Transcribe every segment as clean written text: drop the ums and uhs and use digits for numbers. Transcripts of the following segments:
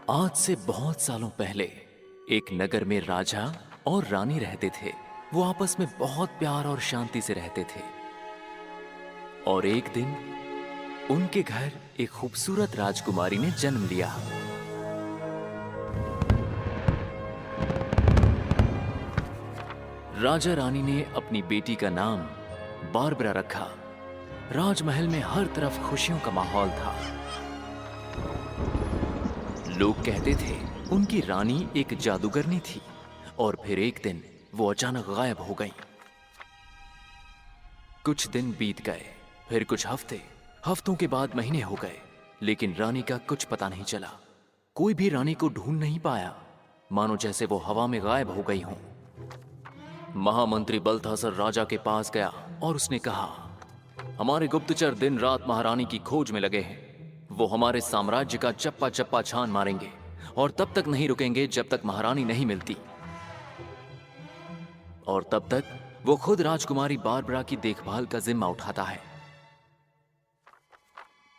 आज से बहुत सालों पहले एक नगर में राजा और रानी रहते थे। वो आपस में बहुत प्यार और शांति से रहते थे। और एक दिन उनके घर एक खूबसूरत राजकुमारी ने जन्म लिया। राजा रानी ने अपनी बेटी का नाम बारबरा रखा। राजमहल में हर तरफ खुशियों का माहौल था। लोग कहते थे उनकी रानी एक जादूगरनी थी। और फिर एक दिन वो अचानक गायब हो गई। कुछ दिन बीत गए, फिर कुछ हफ्तों के बाद महीने हो गए, लेकिन रानी का कुछ पता नहीं चला। कोई भी रानी को ढूंढ नहीं पाया, मानो जैसे वो हवा में गायब हो गई हो। महामंत्री बल्थासर राजा के पास गया और उसने कहा, हमारे गुप्तचर दिन रात महारानी की खोज में लगे हैं। वो हमारे साम्राज्य का चप्पा चप्पा छान मारेंगे और तब तक नहीं रुकेंगे जब तक महारानी नहीं मिलती। और तब तक वो खुद राजकुमारी बारबरा की देखभाल का जिम्मा उठाता है।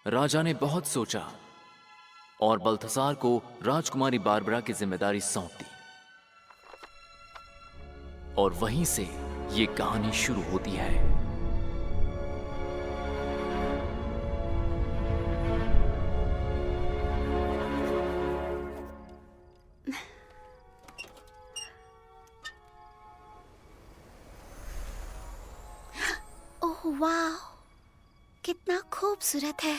राजा ने बहुत सोचा और बल्थासार को राजकुमारी बारबरा की जिम्मेदारी सौंप दी। और वहीं से ये कहानी शुरू होती है। वाह, कितना खूबसूरत है।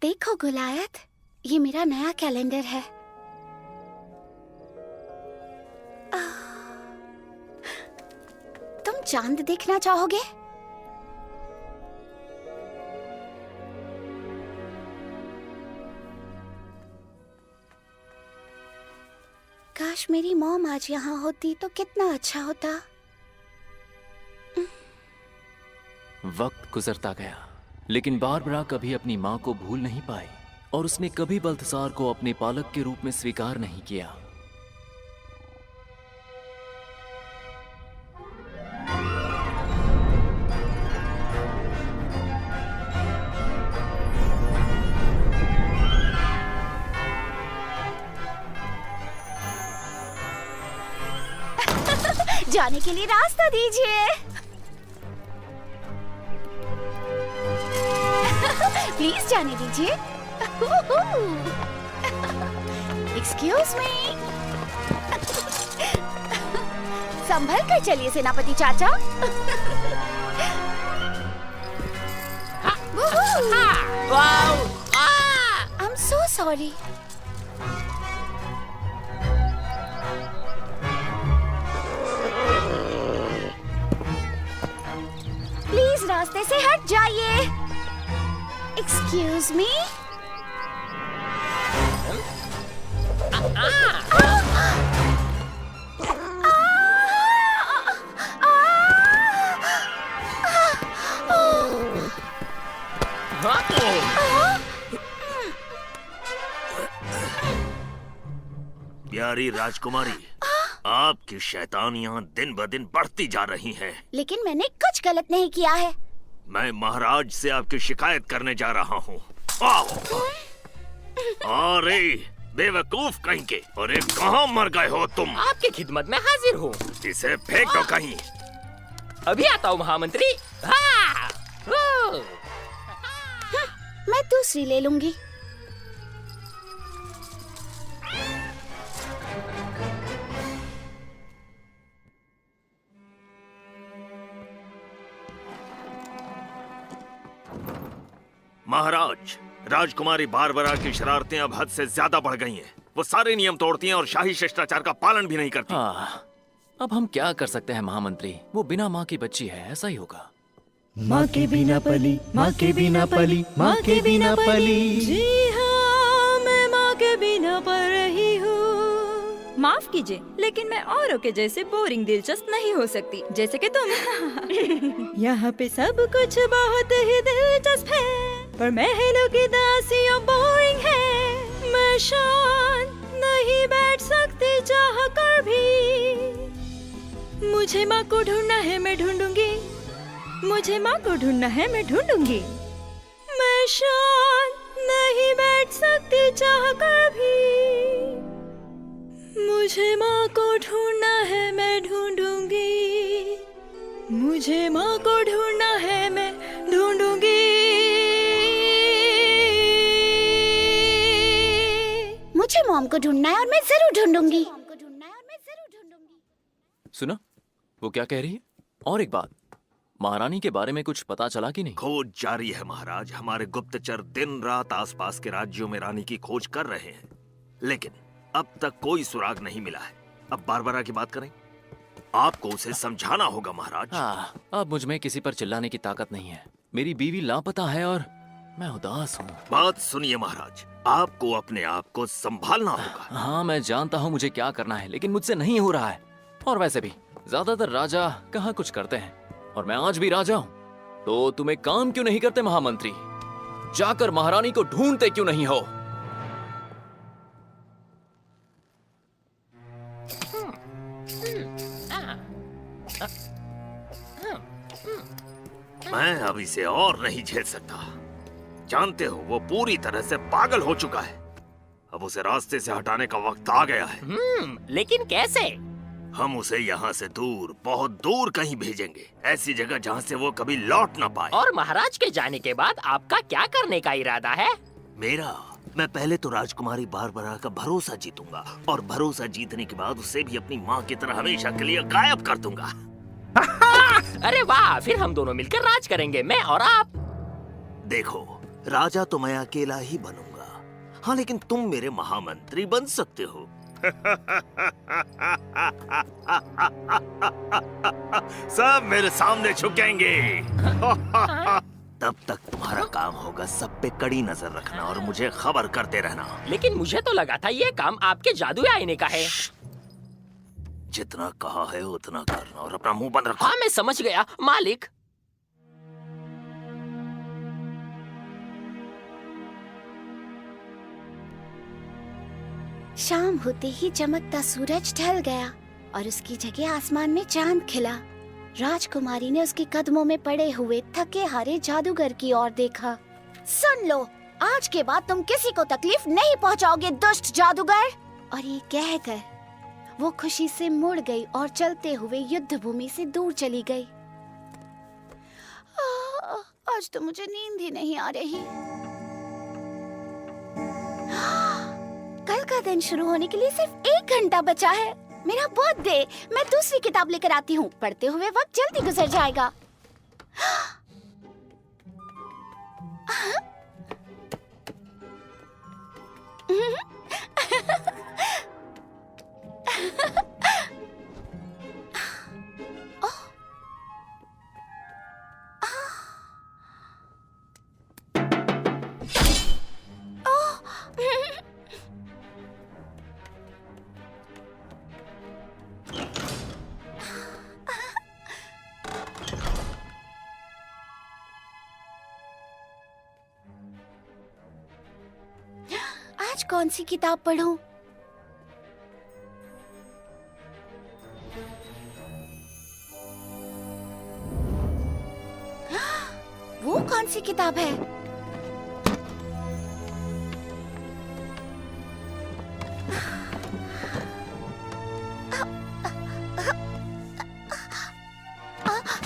देखो गुलायत, ये मेरा नया कैलेंडर है। तुम चांद देखना चाहोगे? काश मेरी मॉम आज यहाँ होती तो कितना अच्छा होता। वक्त गुजरता गया, लेकिन बारबरा कभी अपनी माँ को भूल नहीं पाई और उसने कभी बल्थासार को अपने पालक के रूप में स्वीकार नहीं किया। जाने के लिए रास्ता दीजिए। प्लीज जाने दीजिए। Excuse me. संभल कर चलिए सेनापति चाचा। I am so sorry. रास्ते से हट जाइए। Excuse me. प्यारी राजकुमारी, आपकी शैतानियां दिन ब दिन बढ़ती जा रही हैं। लेकिन मैंने कुछ गलत नहीं किया है। मैं महाराज से आपकी शिकायत करने जा रहा हूँ। अरे बेवकूफ कहीं के! अरे कहाँ मर गए हो तुम? आपकी खिदमत में हाजिर हूँ। इसे फेंक दो कहीं। अभी आता हूँ महामंत्री। मैं दूसरी ले लूंगी। महाराज, राजकुमारी बारबरा की शरारतें अब हद से ज्यादा बढ़ गई हैं। वो सारे नियम तोड़ती हैं और शाही शिष्टाचार का पालन भी नहीं करती। अब हम क्या कर सकते हैं महामंत्री? वो बिना माँ की बच्ची है, ऐसा ही होगा। माँ के बिना पली, माँ के बिना पली, माँ के बिना पली। जी हाँ, मैं माँ के बिना पल रही हूँ। माफ कीजिए, लेकिन मैं औरों के जैसे बोरिंग दिलचस्प नहीं हो सकती, जैसे कि तुम। यहाँ पे सब कुछ बहुत ही दिलचस्प है, पर महलों की दासियाँ बोरिंग है। मैं शांत नहीं बैठ सकती चाह कर भी। मुझे माँ को ढूंढना है, मैं ढूंढूंगी। मुझे माँ को ढूंढना है, मैं ढूंढूंगी। मैं शांत नहीं बैठ सकती चाह कर भी, मुझे माँ को ढूंढना है, मैं ढूंढूंगी। मुझे माँ को ढूंढना है, मैं ढूंढूंगी। मुझे मॉम को ढूंढना है और मैं जरूर ढूंढूंगी। सुना वो क्या कह रही है? और एक बात, महारानी के बारे में कुछ पता चला कि नहीं? खोज जारी है महाराज। हमारे गुप्तचर दिन रात आसपास के राज्यों में रानी की खोज कर रहे हैं, लेकिन अब तक कोई सुराग नहीं मिला है। अब बारबरा की बात करें, आपको उसे समझाना होगा महाराज। हाँ, अब मुझ में किसी पर चिल्लाने की ताकत नहीं है। मेरी बीवी लापता है और मैं उदास हूँ। बात सुनिए महाराज, आपको अपने आप को संभालना होगा। हाँ, मैं जानता हूँ मुझे क्या करना है, लेकिन मुझसे नहीं हो रहा है। और वैसे भी ज्यादातर राजा कहाँ कुछ करते हैं, और मैं आज भी राजा हूँ। तो तुम एक काम क्यों नहीं करते महामंत्री? जाकर महारानी को ढूंढते क्यों नहीं हो? मैं अब इसे और नहीं झेल सकता। जानते हो, वो पूरी तरह से पागल हो चुका है। अब उसे रास्ते से हटाने का वक्त आ गया है। लेकिन कैसे? हम उसे यहाँ से दूर, बहुत दूर कहीं भेजेंगे, ऐसी जगह जहाँ से वो कभी लौट ना पाए। और महाराज के जाने के बाद आपका क्या करने का इरादा है? मैं पहले तो राजकुमारी बारबरा का भरोसा जीतूंगा, और भरोसा जीतने के बाद उसे भी अपनी माँ की तरह हमेशा के लिए गायब कर दूंगा। अरे वाह, फिर हम दोनों मिलकर राज करेंगे, मैं और आप। देखो, राजा तो मैं अकेला ही बनूंगा, हाँ, लेकिन तुम मेरे महामंत्री बन सकते हो। सब मेरे सामने झुकेंगे। तब तक तुम्हारा काम होगा सब पे कड़ी नजर रखना और मुझे खबर करते रहना। लेकिन मुझे तो लगा था ये काम आपके जादुई आईने का है। जितना कहा है उतना करना और अपना मुंह बंद रखो। हाँ, मैं समझ गया मालिक। शाम होते ही चमकता सूरज ढल गया और उसकी जगह आसमान में चांद खिला। राजकुमारी ने उसके कदमों में पड़े हुए थके हारे जादूगर की ओर देखा। सुन लो, आज के बाद तुम किसी को तकलीफ नहीं पहुंचाओगे, दुष्ट जादूगर। और ये कहकर वो खुशी से मुड़ गई और चलते हुए युद्ध भूमि से दूर चली गई। आज तो मुझे नींद ही नहीं आ रही। कल का दिन शुरू होने के लिए सिर्फ 1 घंटा बचा है। मेरा बर्थडे। मैं दूसरी किताब लेकर आती हूँ। पढ़ते हुए वक्त जल्दी गुजर जाएगा। आज कौन सी किताब पढूं? वो कौन सी किताब है?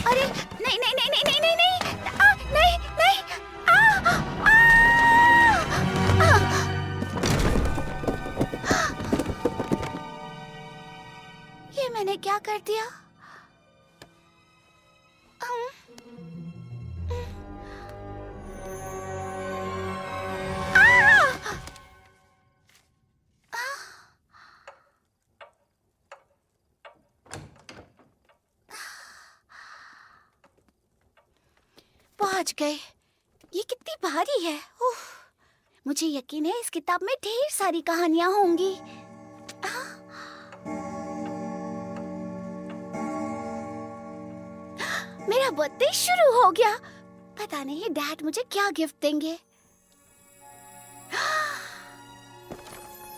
अरे नहीं नहीं नहीं नहीं नहीं नहीं नहीं नहीं नहीं ये मैंने क्या कर दिया? पहुंच गए। ये कितनी भारी है। उफ, मुझे यकीन है इस किताब में ढेर सारी कहानियां होंगी। मेरा बर्थडे शुरू हो गया। पता नहीं डैड मुझे क्या गिफ्ट देंगे।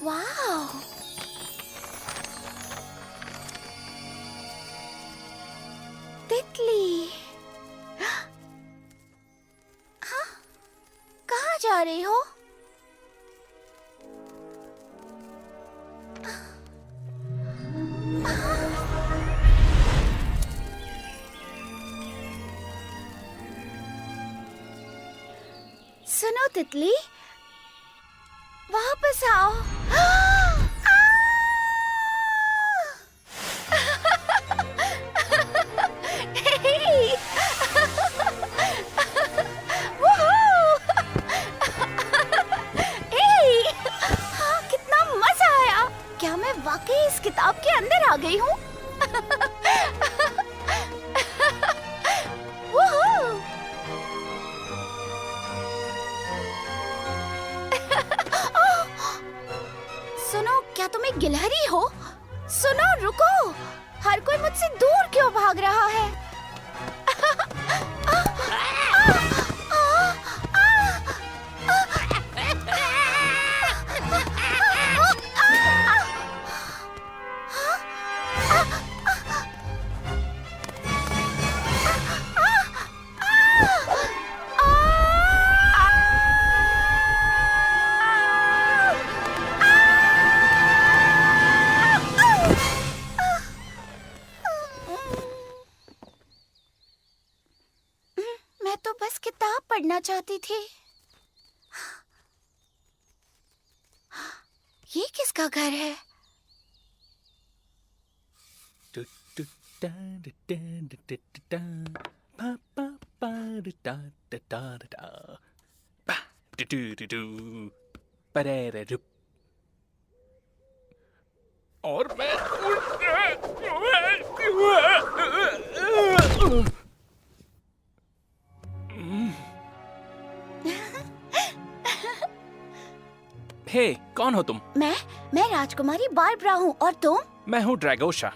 वाह, तितली। कहाँ जा रही हो? सुनो तितली, वापस आओ। कितना मजा आया। क्या मैं वाकई इस किताब के अंदर आ गई हूँ? सुनो, क्या तुम एक गिलहरी हो? सुनो, रुको। हर कोई मुझसे दूर क्यों भाग रहा है? मैं तो बस किताब पढ़ना चाहती थी। ये किसका घर है? और मैं हे, कौन हो तुम? मैं राजकुमारी बारबरा हूँ। और तुम? मैं हूँ ड्रैगोशा।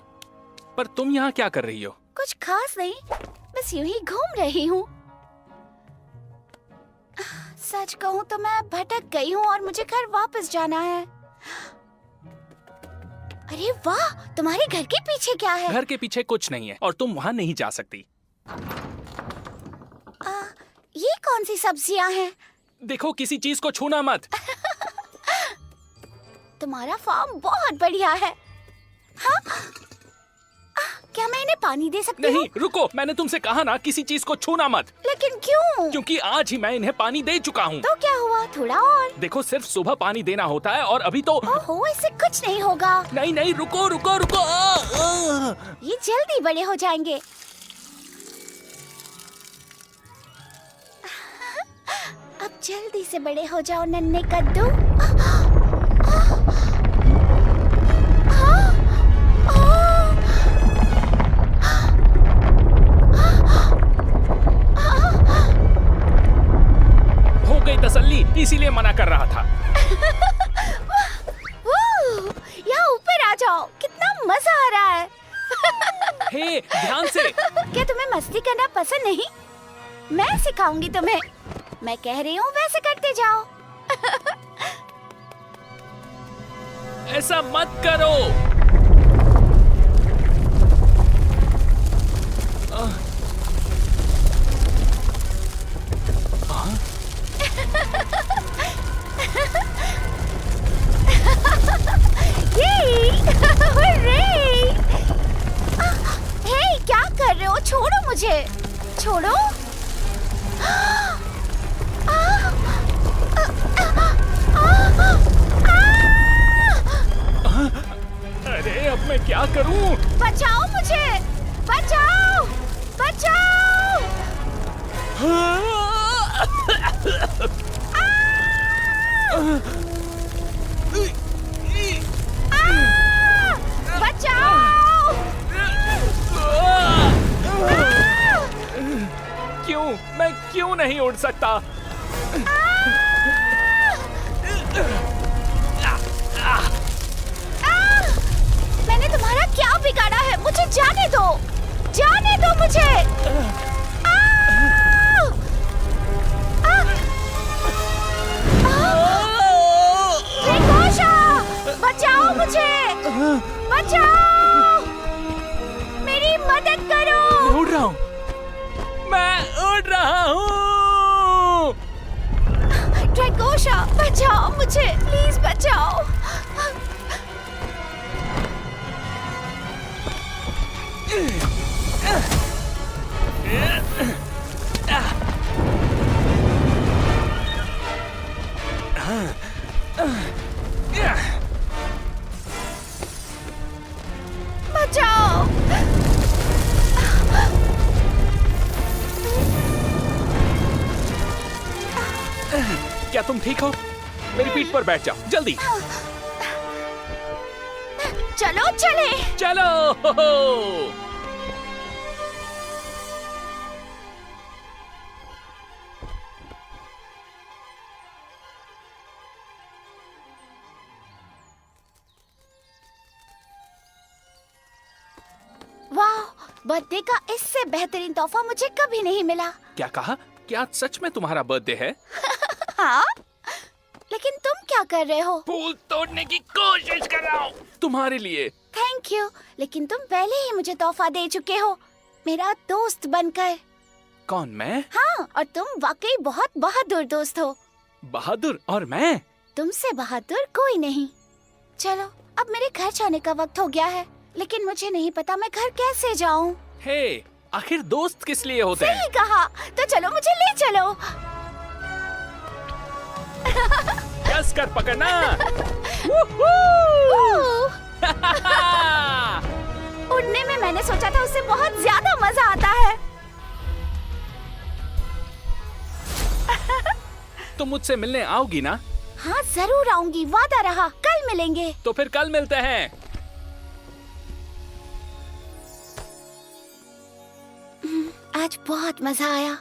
पर तुम यहाँ क्या कर रही हो? कुछ खास नहीं, बस यूं ही घूम रही हूँ। सच कहूँ तो मैं भटक गई हूँ और मुझे घर वापस जाना है। अरे वाह, तुम्हारे घर के पीछे क्या है? घर के पीछे कुछ नहीं है और तुम वहाँ नहीं जा सकती। ये कौन सी सब्जियाँ हैं? देखो, किसी चीज को छूना मत। तुम्हारा फार्म बहुत बढ़िया है। हाँ? क्या मैं इन्हें पानी दे सकती हूँ? नहीं, रुको, मैंने तुमसे कहा ना, किसी चीज को छूना मत। लेकिन क्यों? क्योंकि आज ही मैं इन्हें पानी दे चुका हूँ। तो क्या हुआ? थोड़ा और। देखो, सिर्फ सुबह पानी देना होता है और अभी तो। ओहो, इससे कुछ नहीं होगा। नहीं नहीं, रुको रुको रुको। ये जल्दी बड़े हो जाएंगे। अब जल्दी से बड़े हो जाओ नन्हे कद्दू। हो गई तसल्ली, इसीलिए मना कर रहा था। यहाँ ऊपर आ जाओ, कितना मजा आ रहा है। हे, ध्यान से। क्या तुम्हें मस्ती करना पसंद नहीं? मैं सिखाऊंगी तुम्हें। मैं कह रही हूँ वैसे करते जाओ। ऐसा मत करो। हे, क्या कर रहे हो? छोड़ो मुझे, छोड़ो। अरे, अब मैं क्या करूं? बचाओ मुझे, बचाओ, बचाओ। बचाओ। क्यों? मैं क्यों नहीं उड़ सकता? मैंने तुम्हारा क्या बिगाड़ा है? मुझे जाने दो, जाने दो मुझे। बचाओ मुझे, बचाओ, मेरी मदद करो। मैं उड़ रहा हूँ। मैं उड़ रहा हूँ। ड्रैगोशा, बचाओ मुझे, प्लीज बचाओ। बचाओ। क्या तुम ठीक हो? मेरी पीठ पर बैठ जाओ जल्दी। चलो चले। चलो। वाह, बर्थडे का इससे बेहतरीन तोहफा मुझे कभी नहीं मिला। क्या कहा? क्या सच में तुम्हारा बर्थडे है? हाँ, लेकिन तुम क्या कर रहे हो? फूल तोड़ने की कोशिश कर रहा हूँ तुम्हारे लिए। थैंक यू, लेकिन तुम पहले ही मुझे तोहफा दे चुके हो, मेरा दोस्त बनकर। कौन, मैं? हाँ, और तुम वाकई बहुत बहादुर दोस्त हो। बहादुर? और मैं? तुमसे बहादुर कोई नहीं। चलो, अब मेरे घर जाने का वक्त हो गया है, लेकिन मुझे नहीं पता मैं घर कैसे जाऊँ। हे, आखिर दोस्त किस लिए होते हैं? सही कहा, तो चलो मुझे ले चलो। कस कर पकड़ना। उड़ने में मैंने सोचा था उससे बहुत ज्यादा मजा आता है। तुम मुझसे मिलने आओगी ना? हाँ जरूर आऊंगी, वादा रहा। कल मिलेंगे। तो फिर कल मिलते हैं। आज बहुत मजा आया।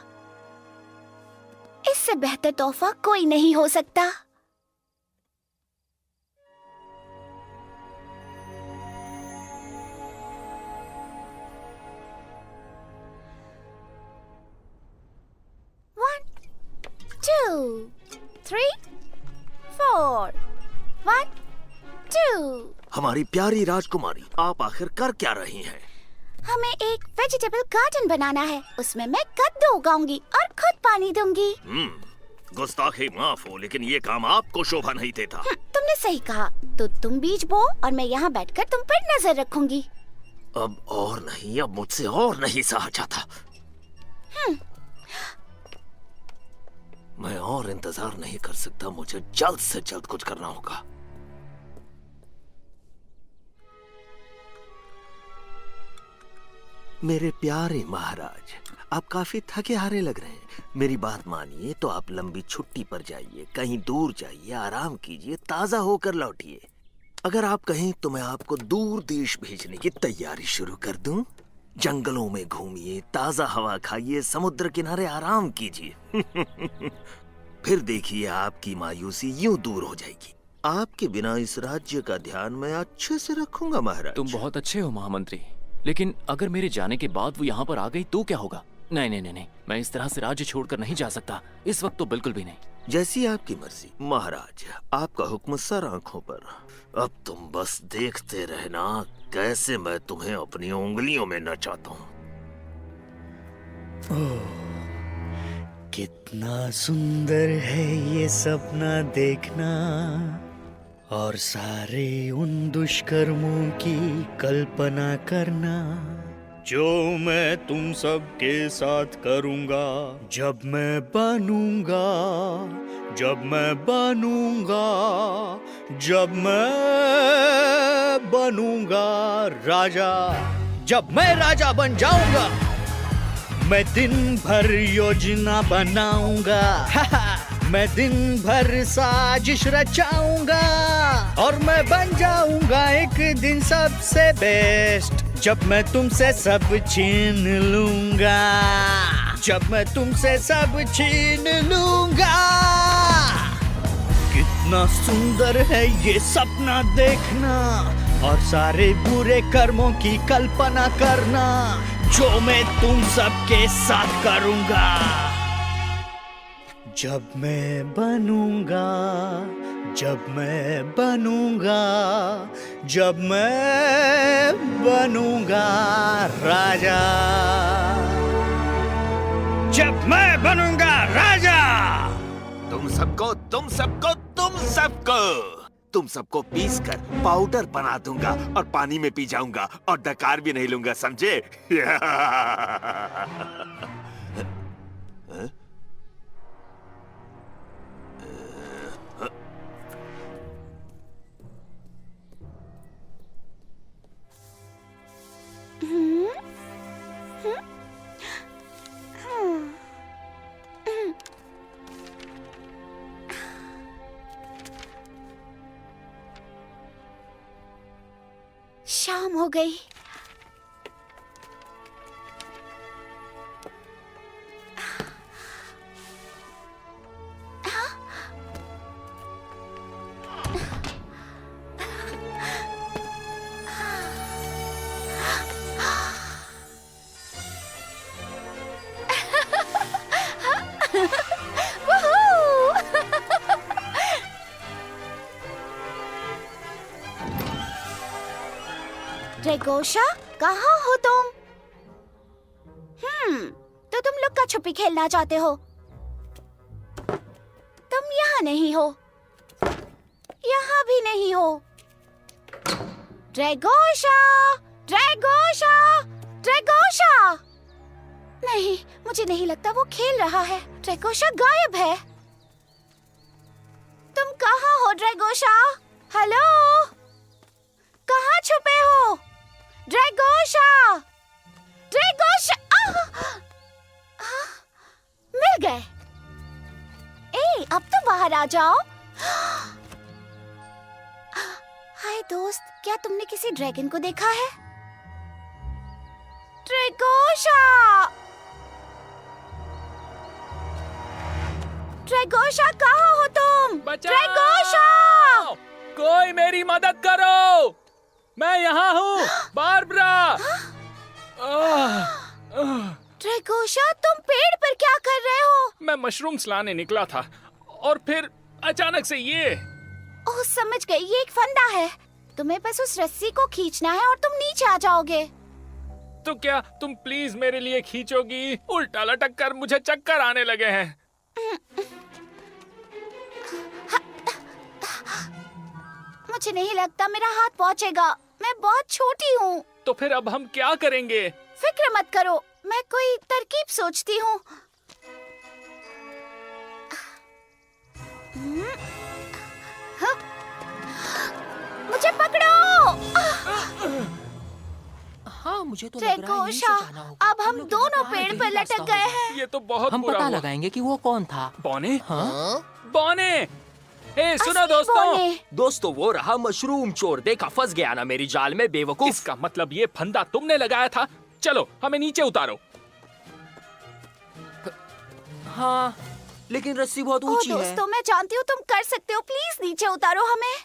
इससे बेहतर तोहफा कोई नहीं हो सकता। One, 2, 3, 4. 1, 2. हमारी प्यारी राजकुमारी, आप आखिर कर क्या रही हैं? हमें एक वेजिटेबल गार्डन बनाना है। उसमें मैं कद्दू उगाऊंगी और खुद पानी दूंगी। गुस्ताखी माफ हो, लेकिन ये काम आपको शोभा नहीं देता। तुमने सही कहा। तो तुम बीज बो और मैं यहाँ बैठकर तुम पर नजर रखूंगी। अब और नहीं, अब मुझसे और नहीं सहा जाता। मैं और इंतजार नहीं कर सकता। मुझे जल्द से जल्द कुछ करना होगा। मेरे प्यारे महाराज, आप काफी थके हारे लग रहे हैं। मेरी बात मानिए तो आप लंबी छुट्टी पर जाइए, कहीं दूर जाइए, आराम कीजिए, ताजा होकर लौटिए। अगर आप कहें तो मैं आपको दूर देश भेजने की तैयारी शुरू कर दूं। जंगलों में घूमिए, ताजा हवा खाइए, समुद्र किनारे आराम कीजिए। फिर देखिए आपकी मायूसी यूं दूर हो जाएगी। आपके बिना इस राज्य का ध्यान मैं अच्छे से रखूंगा महाराज। तुम बहुत अच्छे हो महामंत्री, लेकिन अगर मेरे जाने के बाद वो यहाँ पर आ गई तो क्या होगा? नहीं नहीं नहीं नहीं, मैं इस तरह से राज्य छोड़कर नहीं जा सकता। इस वक्त तो बिल्कुल भी नहीं। जैसी आपकी मर्जी महाराज, आपका हुक्म सर आंखों पर। अब तुम बस देखते रहना कैसे मैं तुम्हें अपनी उंगलियों में नचाता हूँ। कितना सुंदर है ये सपना देखना, और सारे उन दुष्कर्मों की कल्पना करना जो मैं तुम सबके साथ करूंगा जब मैं बनूंगा, जब मैं बनूंगा, जब मैं बनूंगा राजा, जब मैं राजा बन जाऊंगा। मैं दिन भर योजना बनाऊंगा, मैं दिन भर साजिश रचाऊंगा, और मैं बन जाऊंगा एक दिन सबसे बेस्ट, जब मैं तुमसे सब छीन लूंगा, जब मैं तुमसे सब छीन लूंगा। कितना सुंदर है ये सपना देखना, और सारे बुरे कर्मों की कल्पना करना जो मैं तुम सबके साथ करूंगा जब मैं बनूंगा, जब मैं बनूंगा, जब मैं बनूंगा राजा, जब मैं बनूंगा राजा। तुम सबको तुम सबको पीस कर पाउडर बना दूंगा और पानी में पी जाऊंगा और डकार भी नहीं लूंगा, समझे? शाम हो गई। ड्रैगोशा, कहाँ हो तुम? तो तुम लुक्का छुपी खेलना चाहते हो। तुम यहाँ नहीं हो, यहाँ भी नहीं हो। ड्रैगोशा, ड्रैगोशा, ड्रैगोशा। नहीं, मुझे नहीं लगता वो खेल रहा है। ड्रैगोशा गायब है। तुम कहाँ हो ड्रैगोशा? हेलो, कहाँ छुपे हो? ड्रैगोशा, ड्रैगोशा, मिल गए। अब तो बाहर आ जाओ। हाय दोस्त, क्या तुमने किसी ड्रैगन को देखा है? ड्रैगोशा, ड्रैगोशा, कहाँ हो तुम? ड्रैगोशा, कोई मेरी मदद करो, मैं यहाँ हूँ, बारबरा। ड्रैगोशा, तुम पेड़ पर क्या कर रहे हो? मैं मशरूम्स लाने निकला था और फिर अचानक से ये। ओह, समझ गई, ये एक फंदा है। तुम्हें बस उस रस्सी को खींचना है और तुम नीचे आ जाओगे। तो क्या तुम प्लीज मेरे लिए खींचोगी? उल्टा लटक कर मुझे चक्कर आने लगे हैं। मुझे नहीं लगता मेरा हाथ पहुँचेगा, मैं बहुत छोटी हूँ। तो फिर अब हम क्या करेंगे? फिक्र मत करो, मैं कोई तरकीब सोचती हूँ। मुझे पकड़ो। हाँ, मुझे तो लग रहा है यहीं से ड्रैगोशा, जाना होगा। अब हम दोनों पेड़ पर लटक गए हैं। ये तो बहुत हम बुरा पता हुआ। लगाएंगे कि वो कौन था। बॉने? हाँ? बॉने, ए सुनो असली बॉने। दोस्तों, वो रहा मशरूम चोर। देखा, फंस गया ना मेरी जाल में, बेवकूफ। इसका मतलब ये फंदा तुमने लगाया था। चलो, हमें नीचे उतारो। हाँ, लेकिन रस्सी बहुत ओह ऊंची है। दोस्तों, मैं जानती हूँ तुम कर सकते हो, प्लीज नीचे उतारो हमें।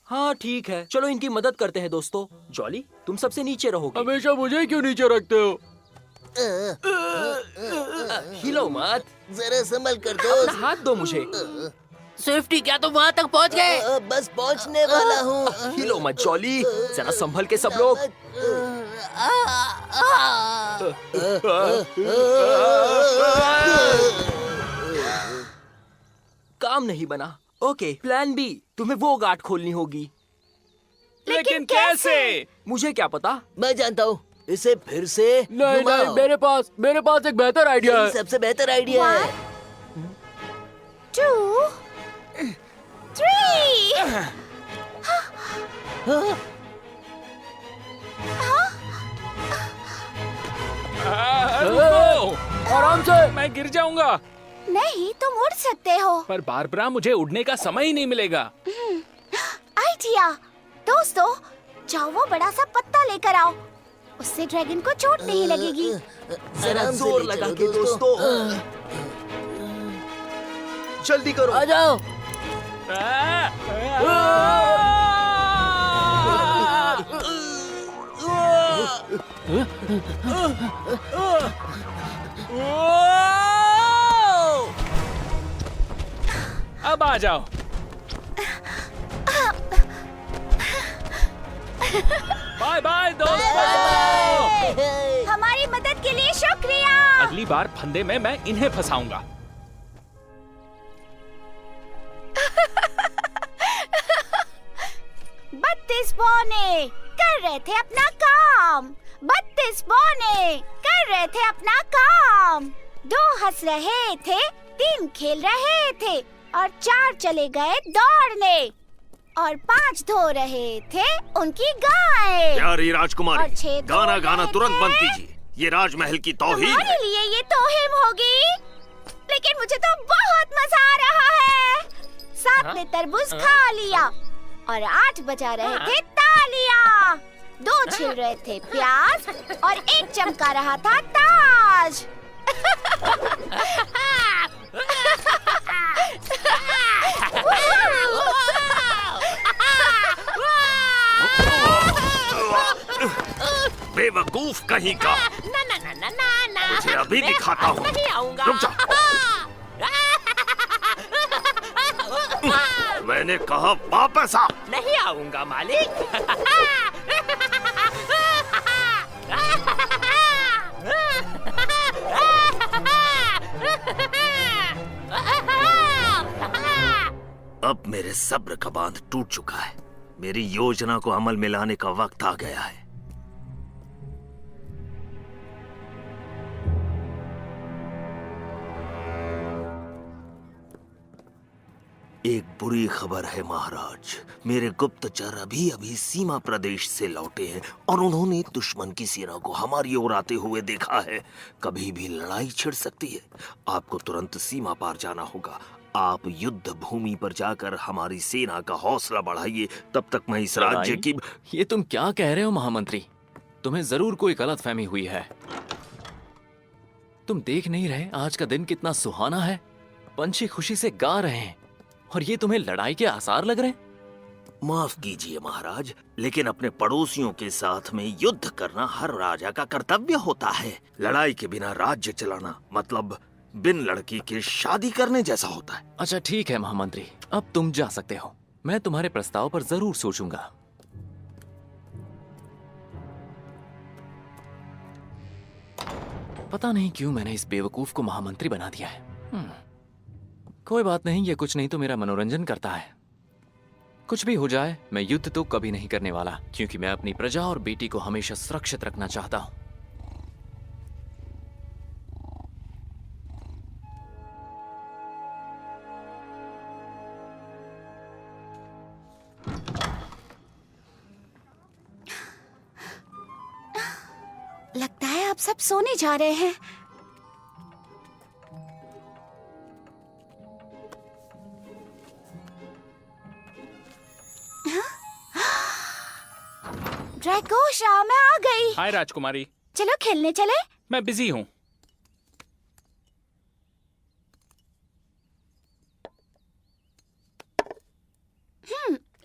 हाँ ठीक है, चलो इनकी मदद करते हैं दोस्तों। जॉली, तुम सबसे नीचे रहोगे। हमेशा मुझे क्यों नीचे रखते हो? हिलो मत, जरा संभल कर दो। अपना हाथ दो मुझे। सेफ्टी, क्या तुम वहाँ तक पहुँच गए? बस पहुंचने वाला हूँ। हिलो मत जॉली, जरा संभल के सब लोग। काम नहीं बना। ओके, प्लान बी, तुम्हें वो गांठ खोलनी होगी। लेकिन कैसे? मुझे क्या पता। मैं जानता हूँ, इसे फिर से नहीं, घुमाओ। मेरे पास एक बेहतर आइडिया यही है। सबसे बेहतर आइडिया है। 2, 3। रुको, आराम से, मैं गिर जाऊंगा। नहीं, तुम उड़ सकते हो। पर बारबरा, मुझे उड़ने का समय ही नहीं मिलेगा। आइडिया। दोस्तों, जाओ वो बड़ा सा पत्ता लेकर आओ, उससे ड्रैगन को चोट नहीं लगेगी। जरा आराम से जोर ले लगा चलो, के दोस्तों। जल्दी करो। आ जाओ। अब आ जाओ। बाय बाय दोस्तों। हमारी मदद के लिए शुक्रिया। अगली बार फंदे में मैं इन्हें फंसाऊंगा। बत्तीस पौने कर रहे थे अपना काम। 32 पौने कर रहे थे अपना काम। 2 हंस रहे थे, 3 खेल रहे थे और 4 चले गए दौड़ने और 5 धो रहे थे उनकी गाय। प्यारी और राजकुमारी, 6 गाना गाना तुरंत बंद कीजिए। ये राजमहल की तौहीन तुम्हारे है। लिए ये तौहीन होगी, लेकिन मुझे तो बहुत मजा आ रहा है। 7 ने तरबूज खा लिया और 8 बजा रहे थे तालियां। 2 छिल रहे थे प्याज और 1 चमका रहा था ताज। बेवकूफ कहीं का। ना ना ना ना ना ना, मुझे अभी मैं दिखाता आज हूँ। नहीं आऊंगा। रुक जा। मैंने कहा वापस आ। नहीं आऊंगा मालिक। अब मेरे सब्र का बांध टूट चुका है। मेरी योजना को अमल में लाने का वक्त आ गया है। एक बुरी खबर है महाराज। मेरे गुप्तचर अभी अभी सीमा प्रदेश से लौटे हैं और उन्होंने दुश्मन की सेना को हमारी ओर आते हुए देखा है। कभी भी लड़ाई छिड़ सकती है। आपको तुरंत सीमा पार जाना होगा। आप युद्ध भूमि पर जाकर हमारी सेना का हौसला बढ़ाइए। तब तक मैं इस राज्य की। ये तुम क्या कह रहे हो महामंत्री? तुम्हें जरूर कोई गलतफहमी हुई है। तुम देख नहीं रहे आज का दिन कितना सुहाना है? पंछी खुशी से गा रहे हैं और ये तुम्हें लड़ाई के आसार लग रहे हैं? माफ कीजिए महाराज, लेकिन अपने पड़ोसियों के साथ में युद्ध करना हर राजा का कर्तव्य होता है। लड़ाई के बिना राज्य चलाना मतलब बिन लड़की के शादी करने जैसा होता है। अच्छा ठीक है महामंत्री, अब तुम जा सकते हो। मैं तुम्हारे प्रस्ताव पर जरूर सोचूंगा। पता नहीं क्यों मैंने इस बेवकूफ को महामंत्री बना दिया है। कोई बात नहीं, ये कुछ नहीं तो मेरा मनोरंजन करता है। कुछ भी हो जाए, मैं युद्ध तो कभी नहीं करने वाला, क्योंकि मैं अपनी प्रजा और बेटी को हमेशा सुरक्षित रखना चाहता हूं। लगता है आप सब सोने जा रहे हैं। ड्रैकोशा, मैं आ गई। हाय राजकुमारी। चलो खेलने चले। मैं बिजी हूँ।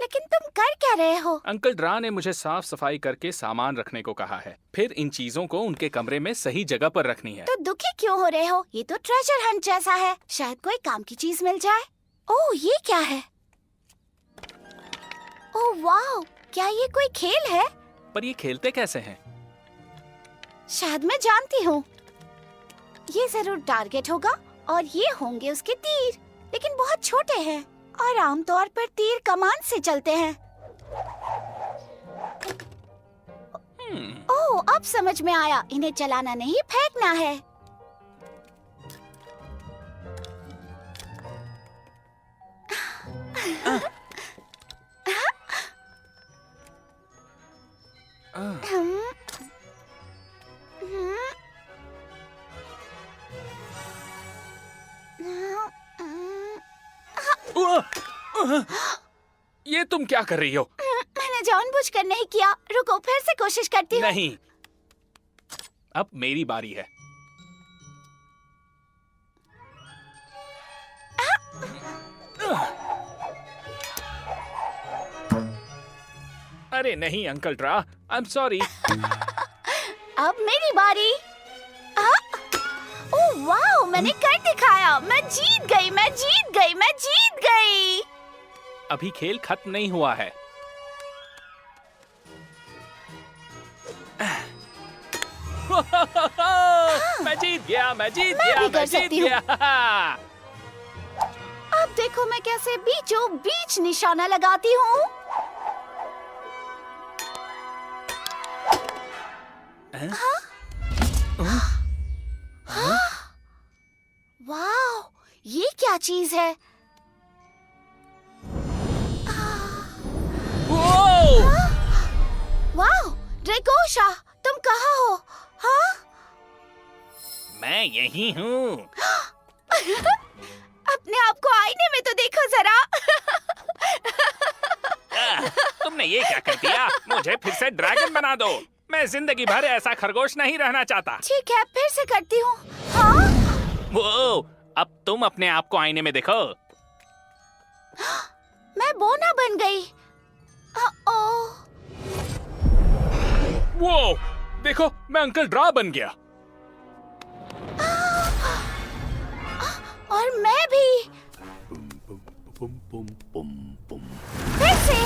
लेकिन तुम कर क्या रहे हो? अंकल ड्रा ने मुझे साफ सफाई करके सामान रखने को कहा है। फिर इन चीजों को उनके कमरे में सही जगह पर रखनी है। तो दुखी क्यों हो रहे हो? ये तो ट्रेजर हंट जैसा है। शायद कोई काम की चीज मिल जाए। ओह, ये क्या है? ओह वाह, क्या ये कोई खेल है? पर ये खेलते कैसे हैं? शायद मैं जानती हूँ। ये जरूर टारगेट होगा और ये होंगे उसके तीर, लेकिन बहुत छोटे हैं और आमतौर पर तीर कमान से चलते हैं। ओह, अब समझ में आया। इन्हें चलाना नहीं, फेंकना है। ये तुम क्या कर रही हो? मैंने जानबूझकर नहीं किया। रुको, फिर से कोशिश करती हूँ। नहीं, अब मेरी बारी है। अरे नहीं uncle draw, I am sorry. अब मेरी बारी। ओह वाह, मैंने कर दिखाया। मैं जीत गई, मैं जीत गई, मैं जीत गई। अभी खेल खत्म नहीं हुआ है। मैं जीत गया, मैं जीत मैं गया, भी कर मैं जीत सकती हूँ। गया। अब देखो मैं कैसे बीचों बीच निशाना लगाती हूँ। वाह, ये क्या चीज है? वाह, ड्रैगोशा, तुम कहाँ हो? हाँ? मैं यही हूँ। अपने आप को आईने में तो देखो जरा। तुमने ये क्या कर दिया? मुझे फिर से ड्रैगन बना दो। मैं जिंदगी भर ऐसा खरगोश नहीं रहना चाहता। ठीक है, फिर से करती हूँ। हाँ? वो, अब तुम अपने आप को आईने में देखो। मैं बोना बन गई। ओ, वो, देखो, मैं अंकल ड्रा बन गया। और मैं भी। फिर से।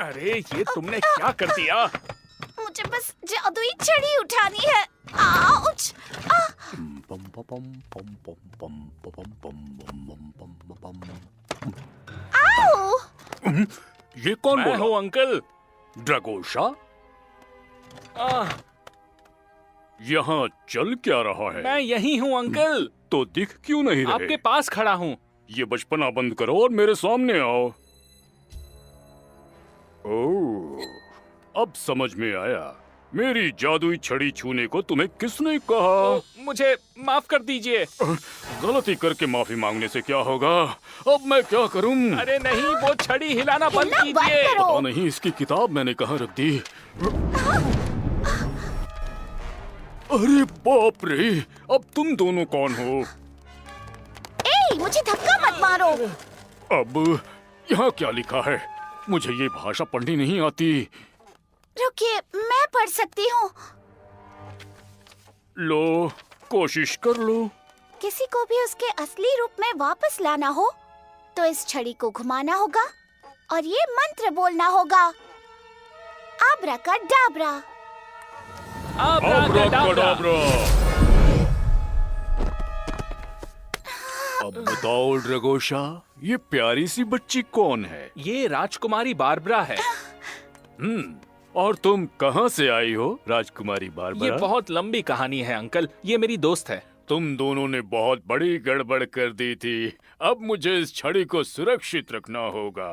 अरे ये तुमने क्या कर दिया? मुझे बस जादुई छड़ी उठानी है। आउच! आओ! ये कौन बोला? मैं हूँ अंकल ड्रैगोशा। यहाँ चल क्या रहा है? मैं यही हूँ अंकल। तो दिख क्यों नहीं रहे? आपके पास खड़ा हूँ। ये बचपना बंद करो और मेरे सामने आओ। ओह, अब समझ में आया। मेरी जादुई छड़ी छूने को तुम्हें किसने कहा? मुझे माफ कर दीजिए। गलती करके माफी मांगने से क्या होगा? अब मैं क्या करूं? अरे नहीं, वो छड़ी हिलाना बंद हिलना बंद कीजिए। करो। पता नहीं इसकी किताब मैंने कहाँ रख दी। अरे बाप रे! अब तुम दोनों कौन हो? ए, मुझे धक्का मत मारो। अब यहाँ क्या लिखा है? मुझे ये भाषा पढ़नी नहीं आती। रुकिए, मैं पढ़ सकती हूँ। लो, कोशिश कर लो। किसी को भी उसके असली रूप में वापस लाना हो तो इस छड़ी को घुमाना होगा और ये मंत्र बोलना होगा। आब्राकाडाब्रा। आब्राकाडाब्रा। अब बताओ ड्रैगोशा, ये प्यारी सी बच्ची कौन है? ये राजकुमारी बारबरा है। और तुम कहाँ से आई हो, राजकुमारी बारबरा? ये बहुत लंबी कहानी है अंकल। ये मेरी दोस्त है। तुम दोनों ने बहुत बड़ी गड़बड़ कर दी थी। अब मुझे इस छड़ी को सुरक्षित रखना होगा।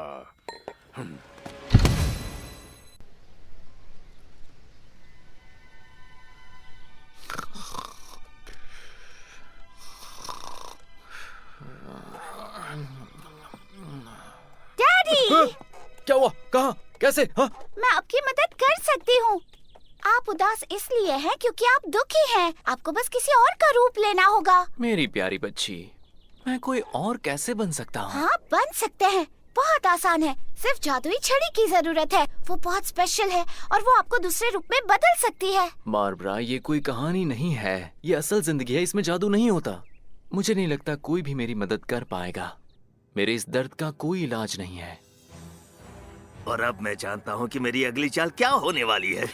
डैडी! क्या हुआ? कहाँ? कैसे? हाँ? मैं आपकी मदद कर सकती हूँ। आप उदास इसलिए हैं क्योंकि आप दुखी हैं। आपको बस किसी और का रूप लेना होगा। मेरी प्यारी बच्ची, मैं कोई और कैसे बन सकता हूँ? हाँ, बन सकते हैं। बहुत आसान है। सिर्फ जादुई छड़ी की जरूरत है। वो बहुत स्पेशल है और वो आपको दूसरे रूप में बदल सकती है। बारबरा, ये कोई कहानी नहीं है। ये असल जिंदगी है। इसमें जादू नहीं होता। मुझे नहीं लगता कोई भी मेरी मदद कर पाएगा। मेरे इस दर्द का कोई इलाज नहीं है। और अब मैं जानता हूँ कि मेरी अगली चाल क्या होने वाली है।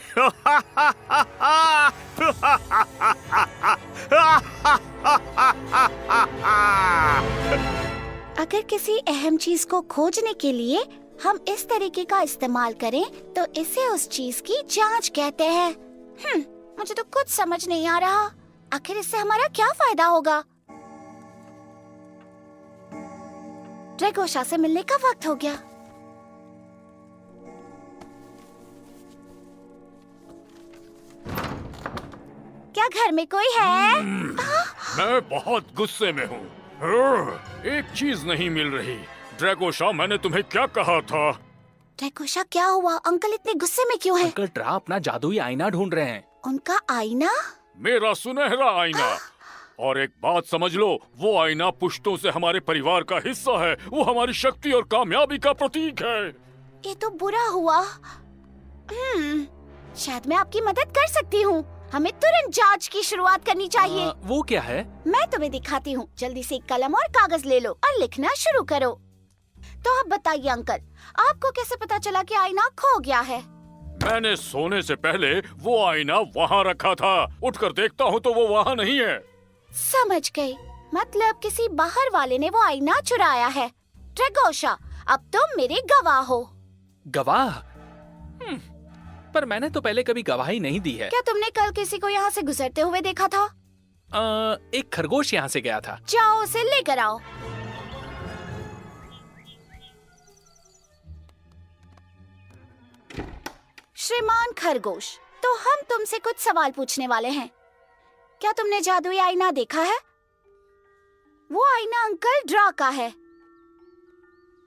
अगर किसी अहम चीज को खोजने के लिए हम इस तरीके का इस्तेमाल करें तो इसे उस चीज की जांच कहते हैं। मुझे तो कुछ समझ नहीं आ रहा। आखिर इससे हमारा क्या फायदा होगा? ड्रैगोशा से मिलने का वक्त हो गया। क्या घर में कोई है? मैं बहुत गुस्से में हूँ। एक चीज नहीं मिल रही। ड्रैगोशा, मैंने तुम्हें क्या कहा था? ड्रैगोशा, क्या हुआ? अंकल इतने गुस्से में क्यों हैं? अंकल ड्रा अपना जादुई आईना ढूंढ रहे हैं। उनका आईना? मेरा सुनहरा आईना। और एक बात समझ लो, वो आईना पुश्तों से हमारे परिवार का हिस्सा है। वो हमारी शक्ति और कामयाबी का प्रतीक है। ये तो बुरा हुआ। शायद मैं आपकी मदद कर सकती हूँ। हमें तुरंत जांच की शुरुआत करनी चाहिए। वो क्या है? मैं तुम्हें दिखाती हूँ। जल्दी से एक कलम और कागज ले लो और लिखना शुरू करो। तो अब बताइए अंकल, आपको कैसे पता चला कि आईना खो गया है? मैंने सोने से पहले वो आईना वहाँ रखा था। उठकर देखता हूँ तो वो वहाँ नहीं है। समझ गई, मतलब किसी बाहर वाले ने वो आईना चुराया है। ड्रैगोशा, अब तुम मेरे गवाह हो। गवाह? पर मैंने तो पहले कभी गवाही नहीं दी है। क्या तुमने कल किसी को यहाँ से गुजरते हुए देखा था? एक खरगोश यहाँ से गया था। जाओ उसे लेकर आओ। श्रीमान खरगोश, तो हम तुमसे कुछ सवाल पूछने वाले हैं। क्या तुमने जादुई आईना देखा है? वो आईना अंकल ड्रा का है।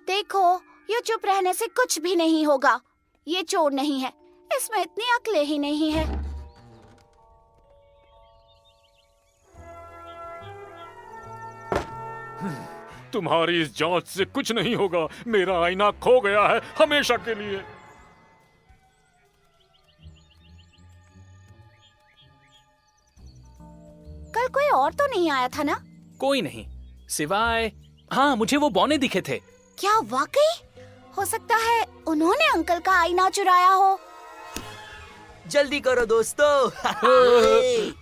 देखो, ये चुप रहने से कुछ भी नहीं होगा। ये चोर नहीं है, इसमें इतनी अक्लें ही नहीं है। तुम्हारी इस जांच से कुछ नहीं होगा। मेरा आईना खो गया है हमेशा के लिए। कल कोई और तो नहीं आया था ना? कोई नहीं, सिवाय हाँ, मुझे वो बौने दिखे थे। क्या वाकई? हो सकता है उन्होंने अंकल का आईना चुराया हो। जल्दी करो दोस्तों।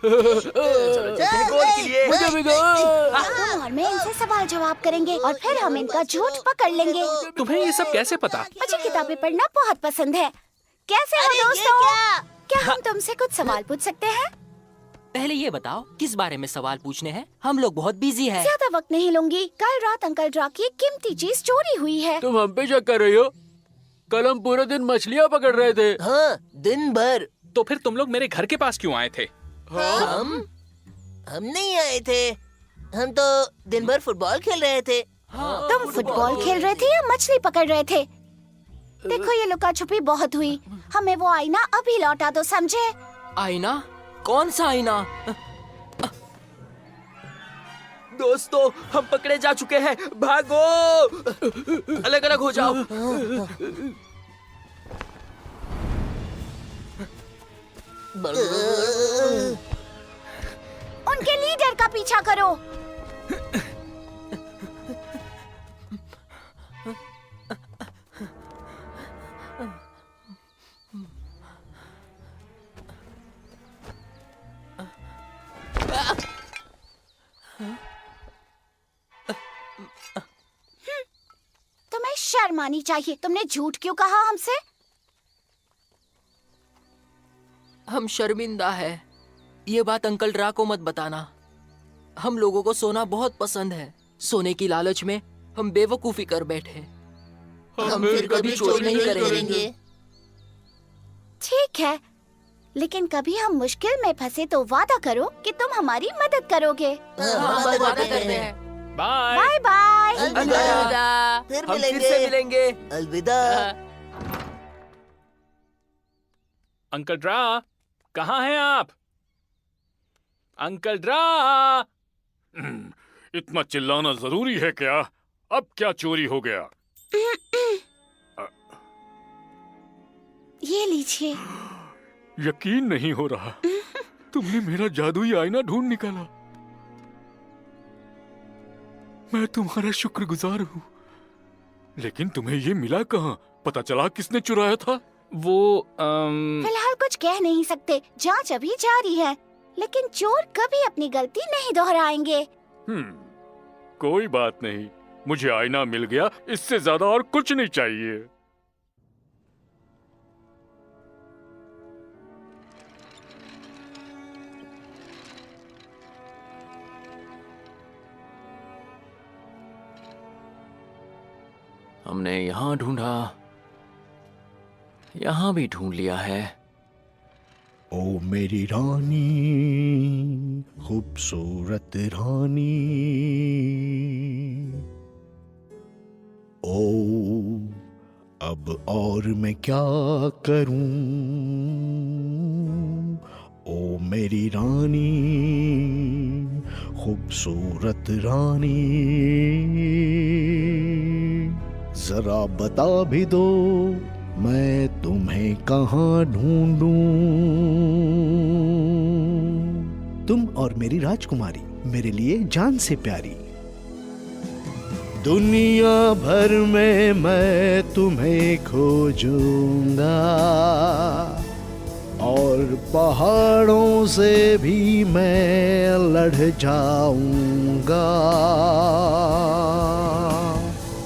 गोल के लिए। तुम और मैं इनसे सवाल जवाब करेंगे और फिर हम इनका झूठ पकड़ लेंगे। तुम्हें ये सब कैसे पता? मुझे किताबें पढ़ना बहुत पसंद है। कैसे हो दोस्तों? क्या हम तुमसे कुछ सवाल पूछ सकते हैं? पहले ये बताओ, किस बारे में सवाल पूछने हैं? हम लोग बहुत बिजी हैं। ज्यादा वक्त नहीं लूंगी। कल रात अंकल ड्रा की एक कीमती चीज चोरी हुई है। तुम हम पे शक कर रही हो? कल हम पूरे दिन मछलियाँ पकड़ रहे थे। हाँ, दिन भर। तो फिर तुम लोग मेरे घर के पास क्यों आए थे? हम नहीं आए थे। हम तो दिन भर फुटबॉल खेल रहे थे। तुम फुटबॉल खेल रहे थे या मछली पकड़ रहे थे? देखो, ये लुका छुपी बहुत हुई। हमें वो आईना अभी लौटा दो, समझे? आईना? कौन सा आईना? दोस्तों, हम पकड़े जा चुके हैं। भागो, अलग अलग हो जाओ। उनके लीडर का पीछा करो। तुम्हें शर्म आनी चाहिए। तुमने झूठ क्यों कहा हमसे? हम शर्मिंदा है। ये बात अंकल ड्रा को मत बताना। हम लोगों को सोना बहुत पसंद है। सोने की लालच में हम बेवकूफी कर बैठे। हम फिर कभी चोरी नहीं करेंगे। ठीक है, लेकिन कभी हम मुश्किल में फंसे तो वादा करो कि तुम हमारी मदद करोगे। हाँ, वादा करते हैं। बाय। Bye bye. अलविदा। फिर मिलेंगे। अलविदा। अंकल ड्रा, कहाँ हैं आप? अंकल ड्रा! इतना चिल्लाना जरूरी है क्या? अब क्या चोरी हो गया? ये लीजिए। यकीन नहीं हो रहा। तुमने मेरा जादुई आईना ढूंढ निकाला। मैं तुम्हारा शुक्रगुजार हूँ। लेकिन तुम्हें ये मिला कहाँ? पता चला किसने चुराया था? वो फिलहाल कुछ कह नहीं सकते। जांच अभी जारी है, लेकिन चोर कभी अपनी गलती नहीं दोहराएंगे। कोई बात नहीं, मुझे आईना मिल गया। इससे ज्यादा और कुछ नहीं चाहिए। हमने यहाँ ढूंढा, यहाँ भी ढूंढ लिया है। ओ मेरी रानी, खूबसूरत रानी, ओ अब और मैं क्या करूं? ओ मेरी रानी, खूबसूरत रानी, जरा बता भी दो मैं तुम्हें कहाँ ढूंढूं? तुम और मेरी राजकुमारी, मेरे लिए जान से प्यारी। दुनिया भर में मैं तुम्हें खोजूंगा और पहाड़ों से भी मैं लड़ जाऊंगा।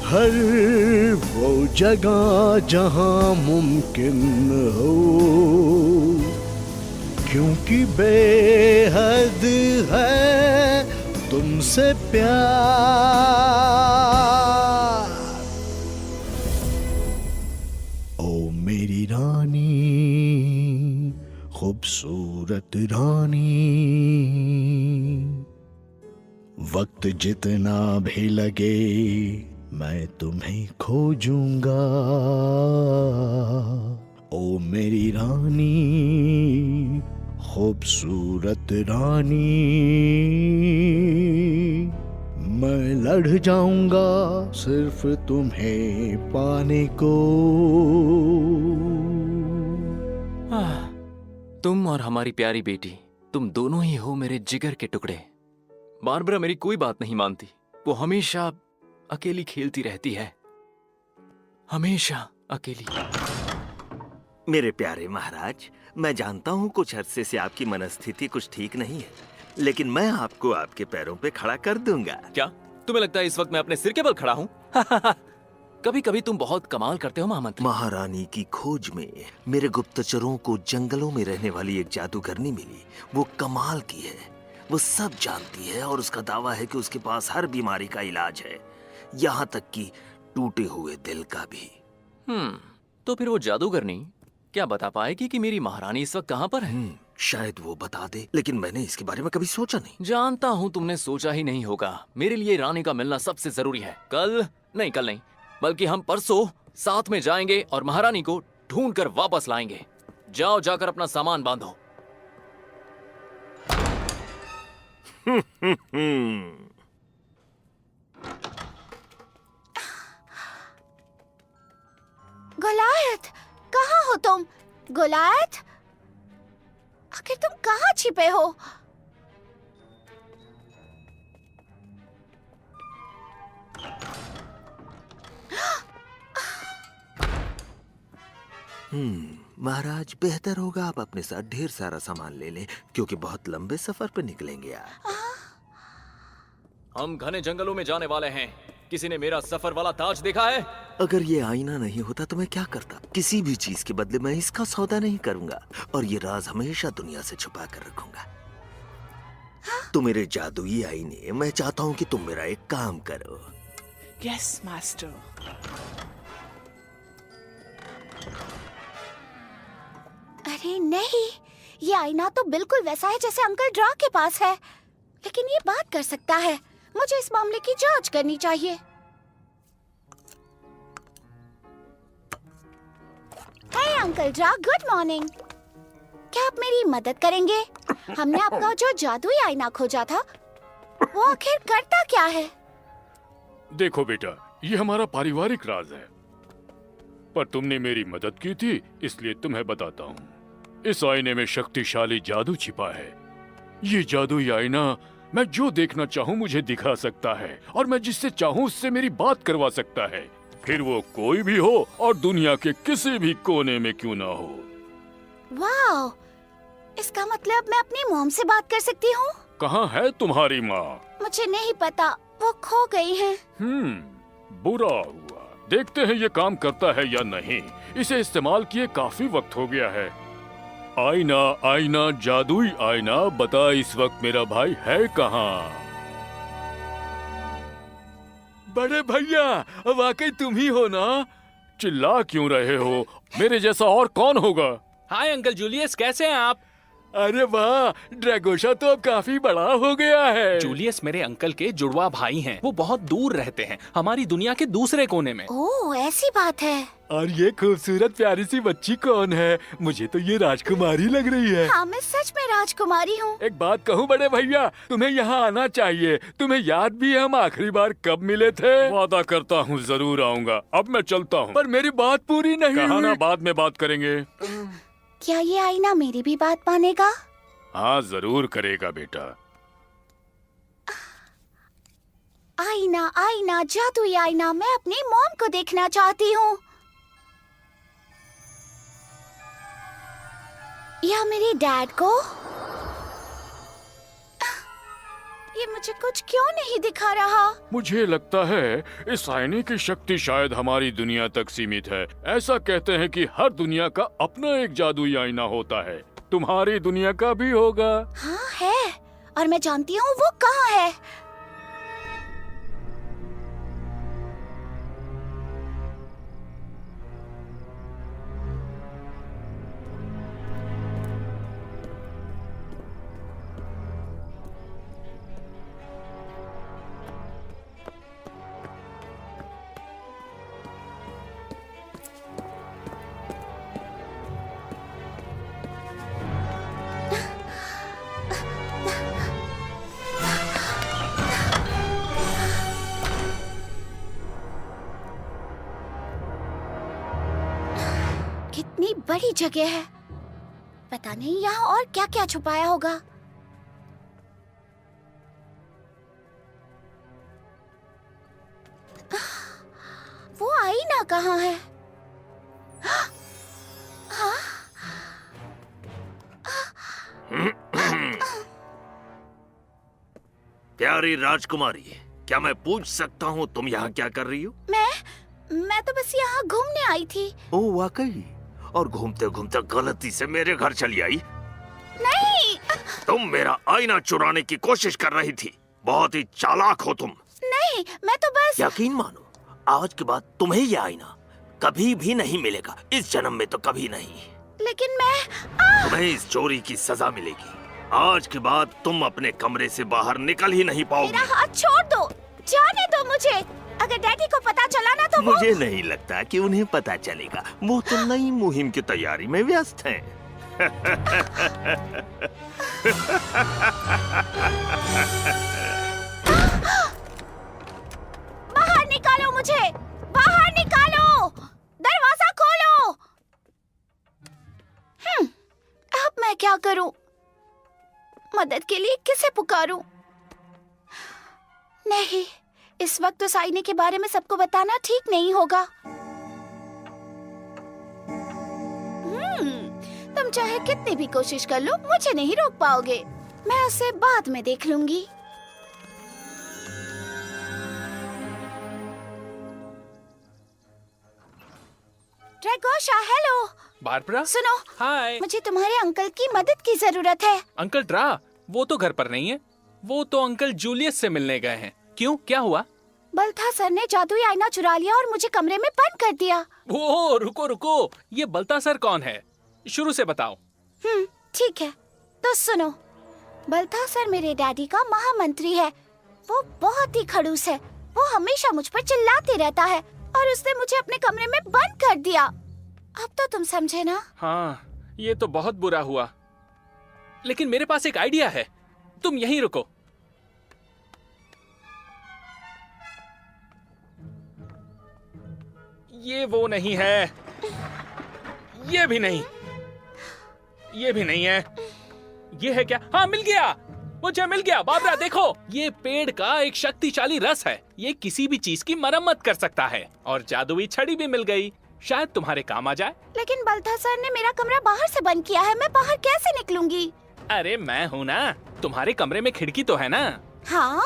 हर वो जगह जहां मुमकिन हो, क्योंकि बेहद है तुमसे प्यार। ओ मेरी रानी, खूबसूरत रानी, वक्त जितना भी लगे मैं तुम्हें खोजूंगा। ओ मेरी रानी, खूबसूरत रानी, मैं लड़ जाऊंगा सिर्फ तुम्हें पाने को। तुम और हमारी प्यारी बेटी, तुम दोनों ही हो मेरे जिगर के टुकड़े। बारबरा मेरी कोई बात नहीं मानती, वो हमेशा अकेली खेलती रहती है, हमेशा अकेली। मेरे प्यारे महाराज, मैं जानता हूँ कुछ अरसे से आपकी मनस्थिति कुछ ठीक नहीं है, लेकिन मैं आपको आपके पैरों पे खड़ा कर दूंगा। क्या तुम्हें लगता है इस वक्त मैं अपने सिर के बल खड़ा हूँ? कभी कभी तुम बहुत कमाल करते हो महामंत्री। महारानी की खोज में मेरे गुप्तचरों को जंगलों में रहने वाली एक जादूगरनी मिली। वो कमाल की है, वो सब जानती है और उसका दावा है कि उसके पास हर बीमारी का इलाज है, यहाँ तक कि टूटे हुए दिल का भी। तो फिर वो जादूगरनी क्या बता पाएगी कि मेरी महारानी इस वक्त कहाँ पर है? शायद वो बता दे, लेकिन मैंने इसके बारे में कभी सोचा नहीं। जानता हूँ तुमने सोचा ही नहीं होगा। मेरे लिए रानी का मिलना सबसे जरूरी है। कल नहीं, बल्कि हम परसों साथ में जाएंगे और महारानी को ढूंढ कर वापस लाएंगे। जाओ, जाकर अपना सामान बांधो। गोलायत, कहाँ हो तुम? गोलायत, आखिर तुम कहाँ छिपे हो? महाराज, बेहतर होगा आप अपने साथ ढेर सारा सामान ले लें, क्योंकि बहुत लंबे सफर पे निकलेंगे आप। हम घने जंगलों में जाने वाले हैं। किसी ने मेरा सफर वाला ताज देखा है? अगर ये आईना नहीं होता तो मैं क्या करता? किसी भी चीज के बदले मैं इसका सौदा नहीं करूंगा, और ये राज हमेशा दुनिया से छुपा कर रखूंगा। तो मेरे जादुई आईने, मैं चाहता हूँ कि तुम मेरा एक काम करो। Yes master. अरे नहीं, ये आईना तो बिल्कुल वैसा है जैसे अंकल ड्रा के पास है, लेकिन ये बात कर सकता है। मुझे इस मामले की जांच करनी चाहिए। हे अंकल ड्रा, गुड मॉर्निंग। क्या आप मेरी मदद करेंगे? हमने आपका जो जादुई आईना खोजा था, वो आखिर करता क्या है? देखो बेटा, ये हमारा पारिवारिक राज है, पर तुमने मेरी मदद की थी इसलिए तुम्हें बताता हूँ। इस आईने में शक्तिशाली जादू छिपा है। ये जादुई आईना मैं जो देखना चाहूँ मुझे दिखा सकता है, और मैं जिससे चाहूँ उससे मेरी बात करवा सकता है, फिर वो कोई भी हो और दुनिया के किसी भी कोने में क्यों ना हो। वाह, इसका मतलब मैं अपनी मॉम से बात कर सकती हूँ? कहाँ है तुम्हारी माँ? मुझे नहीं पता, वो खो गई है। बुरा हुआ। देखते हैं ये काम करता है या नहीं। इसे इस्तेमाल किए काफी वक्त हो गया है। आईना, आईना, जादुई आईना, बता इस वक्त मेरा भाई है कहाँ? बड़े भैया, वाकई तुम ही हो ना? चिल्ला क्यों रहे हो? मेरे जैसा और कौन होगा? हाय अंकल जूलियस, कैसे हैं आप? अरे वाह, ड्रैगोशा तो अब काफी बड़ा हो गया है। जूलियस मेरे अंकल के जुड़वा भाई हैं। वो बहुत दूर रहते हैं, हमारी दुनिया के दूसरे कोने में। ओह, ऐसी बात है। और ये खूबसूरत प्यारी सी बच्ची कौन है? मुझे तो ये राजकुमारी लग रही है। हाँ, मैं सच में राजकुमारी हूँ। एक बात कहूँ बड़े भैया, तुम्हें यहाँ आना चाहिए। तुम्हें याद भी है हम आखिरी बार कब मिले थे? वादा करता हूँ जरूर आऊँगा। अब मैं चलता हूँ, पर मेरी बात पूरी नहीं हुई। ना, बाद में बात करेंगे। क्या ये आईना मेरी भी बात मानेगा? हाँ, जरूर करेगा बेटा। आईना आईना जादुई आईना, मैं अपनी मॉम को देखना चाहती हूँ। या मेरे डैड को। ये मुझे कुछ क्यों नहीं दिखा रहा? मुझे लगता है इस आईने की शक्ति शायद हमारी दुनिया तक सीमित है। ऐसा कहते हैं कि हर दुनिया का अपना एक जादुई आईना होता है। तुम्हारी दुनिया का भी होगा। हाँ है, और मैं जानती हूँ वो कहाँ है। कितनी बड़ी जगह है, पता नहीं यहाँ और क्या क्या छुपाया होगा। वो आईना कहाँ है? प्यारी राजकुमारी, क्या मैं पूछ सकता हूँ तुम यहाँ क्या कर रही हो? मैं तो बस यहाँ घूमने आई थी। ओह वाकई? और घूमते घूमते गलती से मेरे घर चली आई? नहीं तुम मेरा आईना चुराने की कोशिश कर रही थी। बहुत ही चालाक हो तुम। नहीं, मैं तो बस। यकीन मानो, आज के बाद तुम्हें ये आईना कभी भी नहीं मिलेगा। इस जन्म में तो कभी नहीं। लेकिन मैं तुम्हें इस चोरी की सजा मिलेगी। आज के बाद तुम अपने कमरे से बाहर निकल ही नहीं पाओगे। मेरा हाथ छोड़ दो, जाने दो मुझे। अगर डैडी को पता चला ना तो मुझे नहीं लगता कि उन्हें पता चलेगा। वो तो नई मुहिम की तैयारी में व्यस्त हैं। बाहर निकालो मुझे, बाहर निकालो, दरवाजा खोलो। अब मैं क्या करूं? मदद के लिए किसे पुकारूं? नहीं, इस वक्त उस आईने के बारे में सबको बताना ठीक नहीं होगा। तुम चाहे कितनी भी कोशिश कर लो, मुझे नहीं रोक पाओगे। मैं उसे बाद में देख लूंगी। ड्रैगोशा, हेलो। बारबरा, सुनो, हाय। मुझे तुम्हारे अंकल की मदद की जरूरत है। अंकल ड्रा, वो तो घर पर नहीं है। वो तो अंकल जूलियस से मिलने गए हैं। क्यों, क्या हुआ? बल्थासर ने जादुई आईना चुरा लिया और मुझे कमरे में बंद कर दिया। ओह, रुको रुको, ये बल्तासर कौन है? शुरू से बताओ। ठीक है, तो सुनो। बल्थासर मेरे डैडी का महामंत्री है। वो बहुत ही खड़ूस है। वो हमेशा मुझ पर चिल्लाते रहता है और उसने मुझे अपने कमरे में बंद कर दिया। अब तो तुम समझे ना? हाँ, ये तो बहुत बुरा हुआ। लेकिन मेरे पास एक आइडिया है। तुम यहीं रुको। ये वो नहीं है, ये भी नहीं, ये भी नहीं है। ये है क्या? हाँ, मिल गया, मुझे मिल गया। बाबरा देखो, ये पेड़ का एक शक्तिशाली रस है। ये किसी भी चीज की मरम्मत कर सकता है। और जादुई छड़ी भी मिल गई, शायद तुम्हारे काम आ जाए। लेकिन बल्थासर ने मेरा कमरा बाहर से बंद किया है। मैं बाहर कैसे निकलूंगी? अरे मैं हूँ ना, तुम्हारे कमरे में खिड़की तो है ना? हाँ,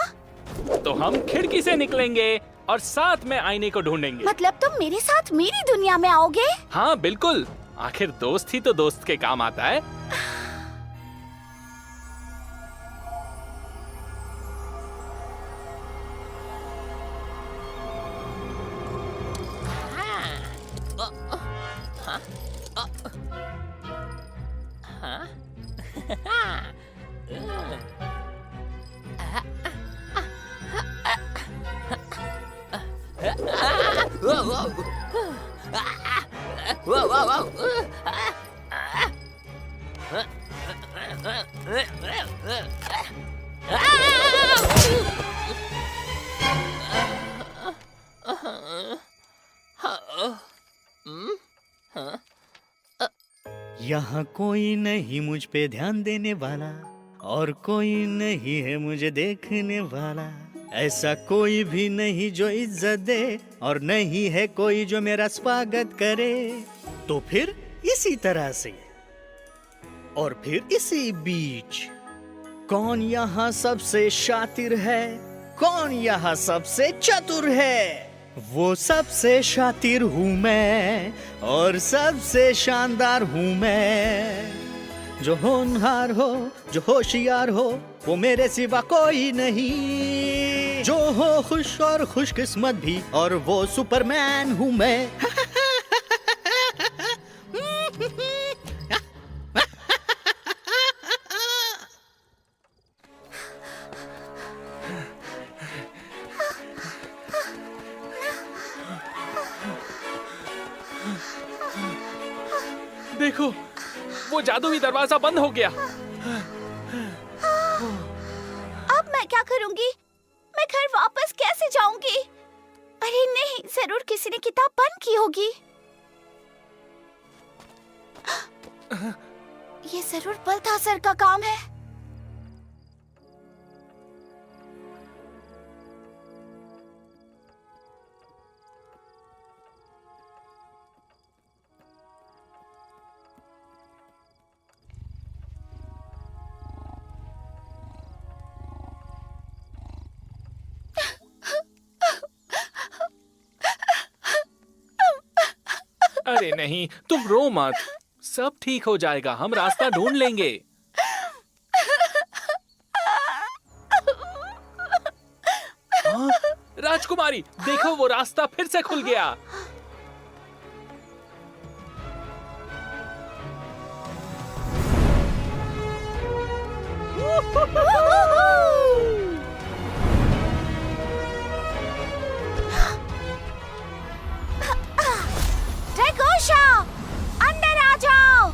तो हम खिड़की से निकलेंगे और साथ में आईने को ढूंढेंगे। मतलब तुम मेरे साथ मेरी दुनिया में आओगे? हाँ बिल्कुल, आखिर दोस्त ही तो दोस्त के काम आता है। यहाँ कोई नहीं मुझ पे ध्यान देने वाला और कोई नहीं है मुझे देखने वाला। ऐसा कोई भी नहीं जो इज्जत दे और नहीं है कोई जो मेरा स्वागत करे। तो फिर इसी तरह से और फिर इसी बीच कौन यहाँ सबसे शातिर है, कौन यहाँ सबसे चतुर है? वो सबसे शातिर हूँ मैं और सबसे शानदार हूँ मैं। जो होनहार हो, जो होशियार हो, वो मेरे सिवा कोई नहीं। जो हो खुश और खुशकिस्मत भी, और वो सुपरमैन हूँ मैं। देखो, वो जादुई दरवाजा बंद हो गया। अब मैं क्या करूंगी? मैं घर वापस कैसे जाऊंगी? अरे नहीं, जरूर किसी ने किताब बंद की होगी। ये जरूर बलथासर का काम है। अरे नहीं, तुम रो मत, सब ठीक हो जाएगा, हम रास्ता ढूंढ लेंगे। हाँ? राजकुमारी, देखो वो रास्ता फिर से खुल गया। ड्रैगोशा, अंदर आ जाओ।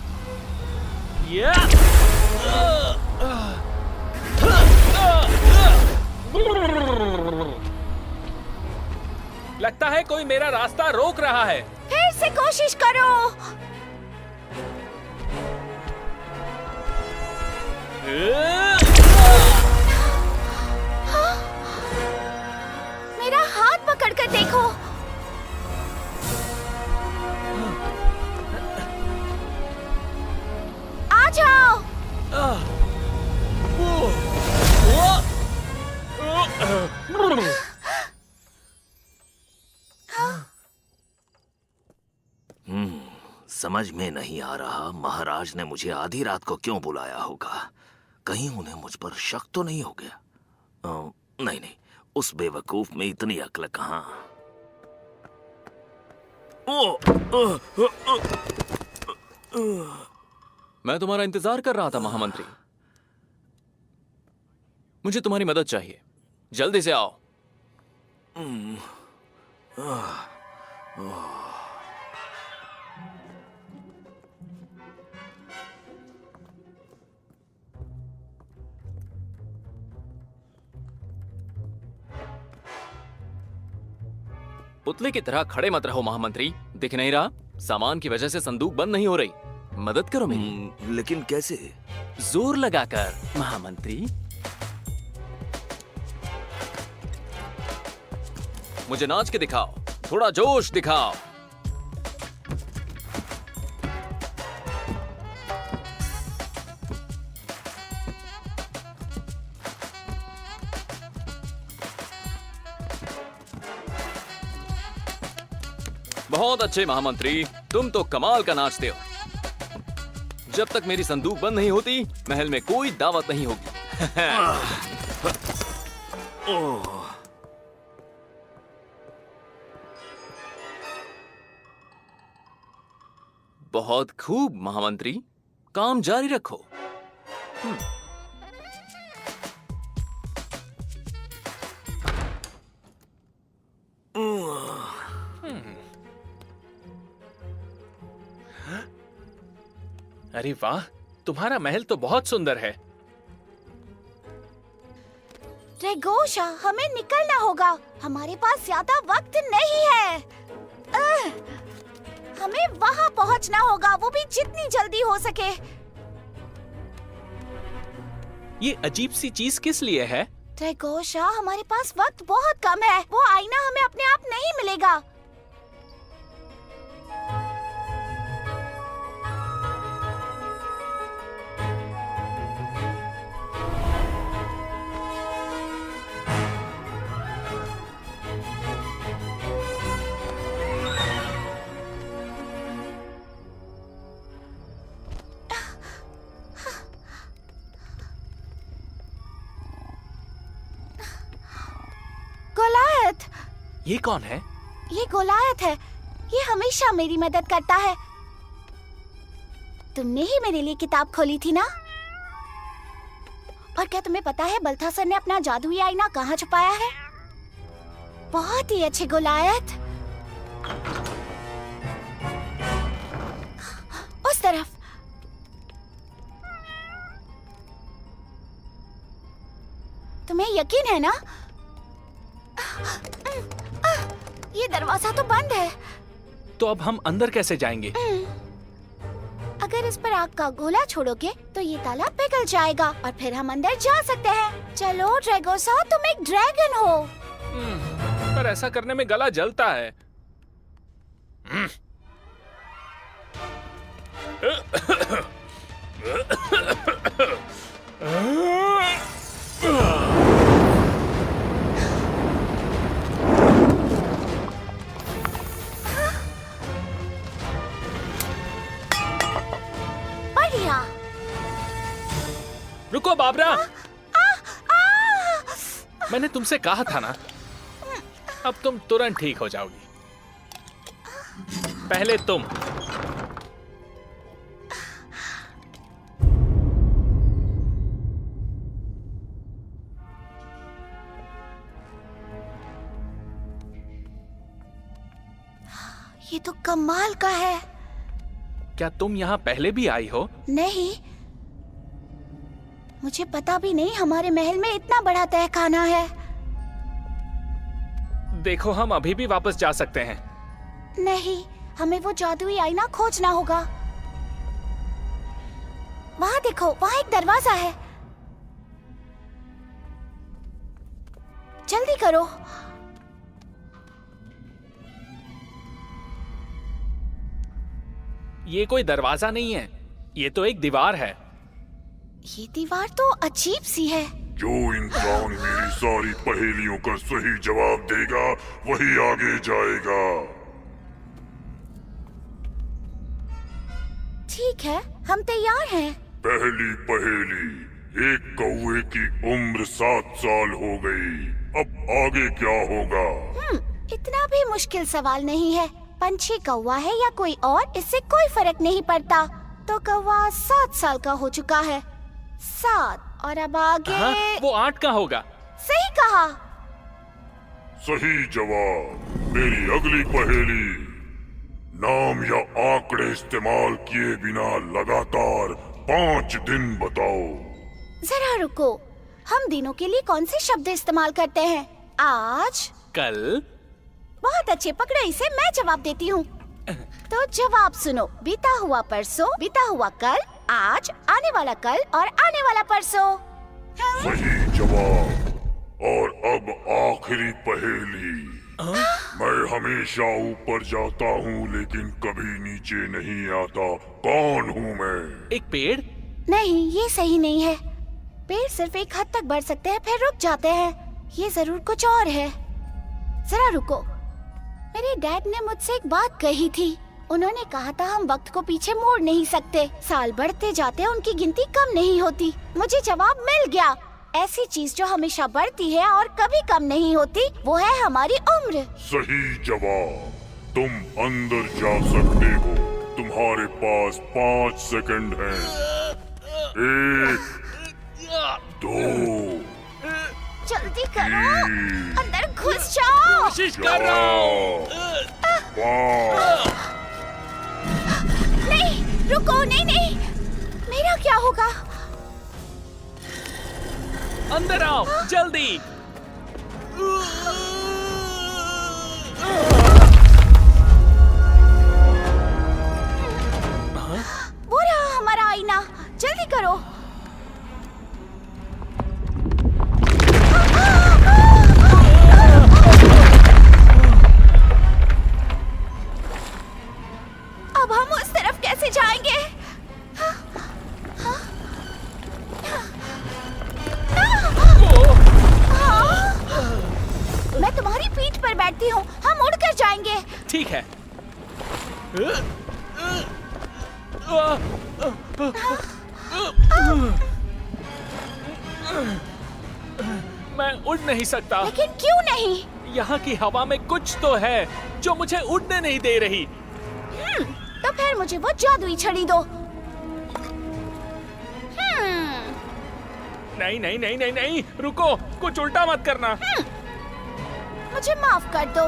लगता है कोई मेरा रास्ता रोक रहा है। फिर से कोशिश करो। मेरा हाथ पकड़कर देखो। आ जाओ। समझ में नहीं आ रहा महाराज ने मुझे आधी रात को क्यों बुलाया होगा। कहीं उन्हें मुझ पर शक तो नहीं हो गया? नहीं नहीं, उस बेवकूफ में इतनी अक्ल कहां। मैं तुम्हारा इंतजार कर रहा था महामंत्री। मुझे तुम्हारी मदद चाहिए, जल्दी से आओ। पुतले की तरह खड़े मत रहो महामंत्री, दिख नहीं रहा? सामान की वजह से संदूक बंद नहीं हो रही। मदद करो मेरी। लेकिन कैसे? जोर लगाकर महामंत्री। मुझे नाच के दिखाओ, थोड़ा जोश दिखाओ। बहुत अच्छे महामंत्री, तुम तो कमाल का नाचते हो। जब तक मेरी संदूक बंद नहीं होती, महल में कोई दावत नहीं होगी। बहुत खूब महामंत्री, काम जारी रखो। अरे वाह, तुम्हारा महल तो बहुत सुंदर है। ड्रैगोशा, हमें निकलना होगा, हमारे पास ज्यादा वक्त नहीं है। हमें वहां पहुंचना होगा, वो भी जितनी जल्दी हो सके। ये अजीब सी चीज किस लिए है? ड्रैगोशा, हमारे पास वक्त बहुत कम है। वो आईना हमें अपने आप नहीं मिलेगा। गोलायत, ये कौन है? ये गोलायत है। ये हमेशा मेरी मदद करता है। तुमने ही मेरे लिए किताब खोली थी ना? और क्या तुम्हें पता है बल्थासर ने अपना जादुई आईना कहाँ छुपाया है? बहुत ही अच्छे गोलायत। उस तरफ। तुम्हें यकीन है ना? ये दरवाजा तो बंद है। तो अब हम अंदर कैसे जाएंगे? अगर इस पर आग का गोला छोड़ोगे तो ये ताला पिघल जाएगा और फिर हम अंदर जा सकते हैं। चलो ड्रैगोसा, तुम एक ड्रैगन हो। पर ऐसा करने में गला जलता है। बढ़िया। रुको बाबरा, मैंने तुमसे कहा था ना, अब तुम तुरंत ठीक हो जाओगी। पहले तुम। ये तो कमाल का है। क्या तुम यहाँ पहले भी आई हो? नहीं, मुझे पता भी नहीं हमारे महल में इतना बड़ा तहखाना है। देखो, हम अभी भी वापस जा सकते हैं। नहीं, हमें वो जादुई आईना खोजना होगा। वहाँ देखो, वहाँ एक दरवाजा है। जल्दी करो। ये कोई दरवाजा नहीं है, ये तो एक दीवार है। ये दीवार तो अजीब सी है। जो इंसान मेरी सारी पहेलियों का सही जवाब देगा वही आगे जाएगा। ठीक है, हम तैयार हैं। पहली पहेली, एक कौवे की उम्र 7 साल हो गई, अब आगे क्या होगा? इतना भी मुश्किल सवाल नहीं है। पंछी कौवा है या कोई और, इससे कोई फर्क नहीं पड़ता। तो कौवा 7 साल का हो चुका है। 7 और अब आगे। हाँ, वो 8 का होगा। सही कहा। सही जवाब। मेरी अगली पहेली, नाम या आंकड़े इस्तेमाल किए बिना लगातार 5 दिन बताओ। जरा रुको, हम दिनों के लिए कौन से शब्द इस्तेमाल करते हैं? आज, कल। बहुत अच्छे, पकड़ो इसे, मैं जवाब देती हूँ। तो जवाब सुनो। बीता हुआ परसों, बीता हुआ कल, आज, आने वाला कल और आने वाला परसों। सही जवाब। और अब आखिरी पहेली, मैं हमेशा ऊपर जाता हूँ लेकिन कभी नीचे नहीं आता, कौन हूँ मैं? एक पेड़? नहीं, ये सही नहीं है। पेड़ सिर्फ एक हद तक बढ़ सकते हैं फिर रुक जाते हैं। ये जरूर कुछ और है। जरा रुको, मेरे डैड ने मुझसे एक बात कही थी। उन्होंने कहा था हम वक्त को पीछे मोड़ नहीं सकते। साल बढ़ते जाते उनकी गिनती कम नहीं होती। मुझे जवाब मिल गया। ऐसी चीज जो हमेशा बढ़ती है और कभी कम नहीं होती, वो है हमारी उम्र। सही जवाब। तुम अंदर जा सकते हो, तुम्हारे पास 5 सेकंड हैं। 1, 2, जल्दी करो, अंदर घुस जाओ। कोशिश कर रहा हूँ। 5। नहीं, रुको, नहीं नहीं, मेरा क्या होगा? अंदर आओ, जल्दी। वो रहा हमारा आईना, जल्दी करो। ठीक है। मैं उड़ नहीं सकता। लेकिन क्यों नहीं? यहाँ की हवा में कुछ तो है जो मुझे उड़ने नहीं दे रही। तो फिर मुझे वो जादुई छड़ी दो। नहीं नहीं नहीं नहीं नहीं, रुको, कुछ उल्टा मत करना। मुझे माफ कर दो।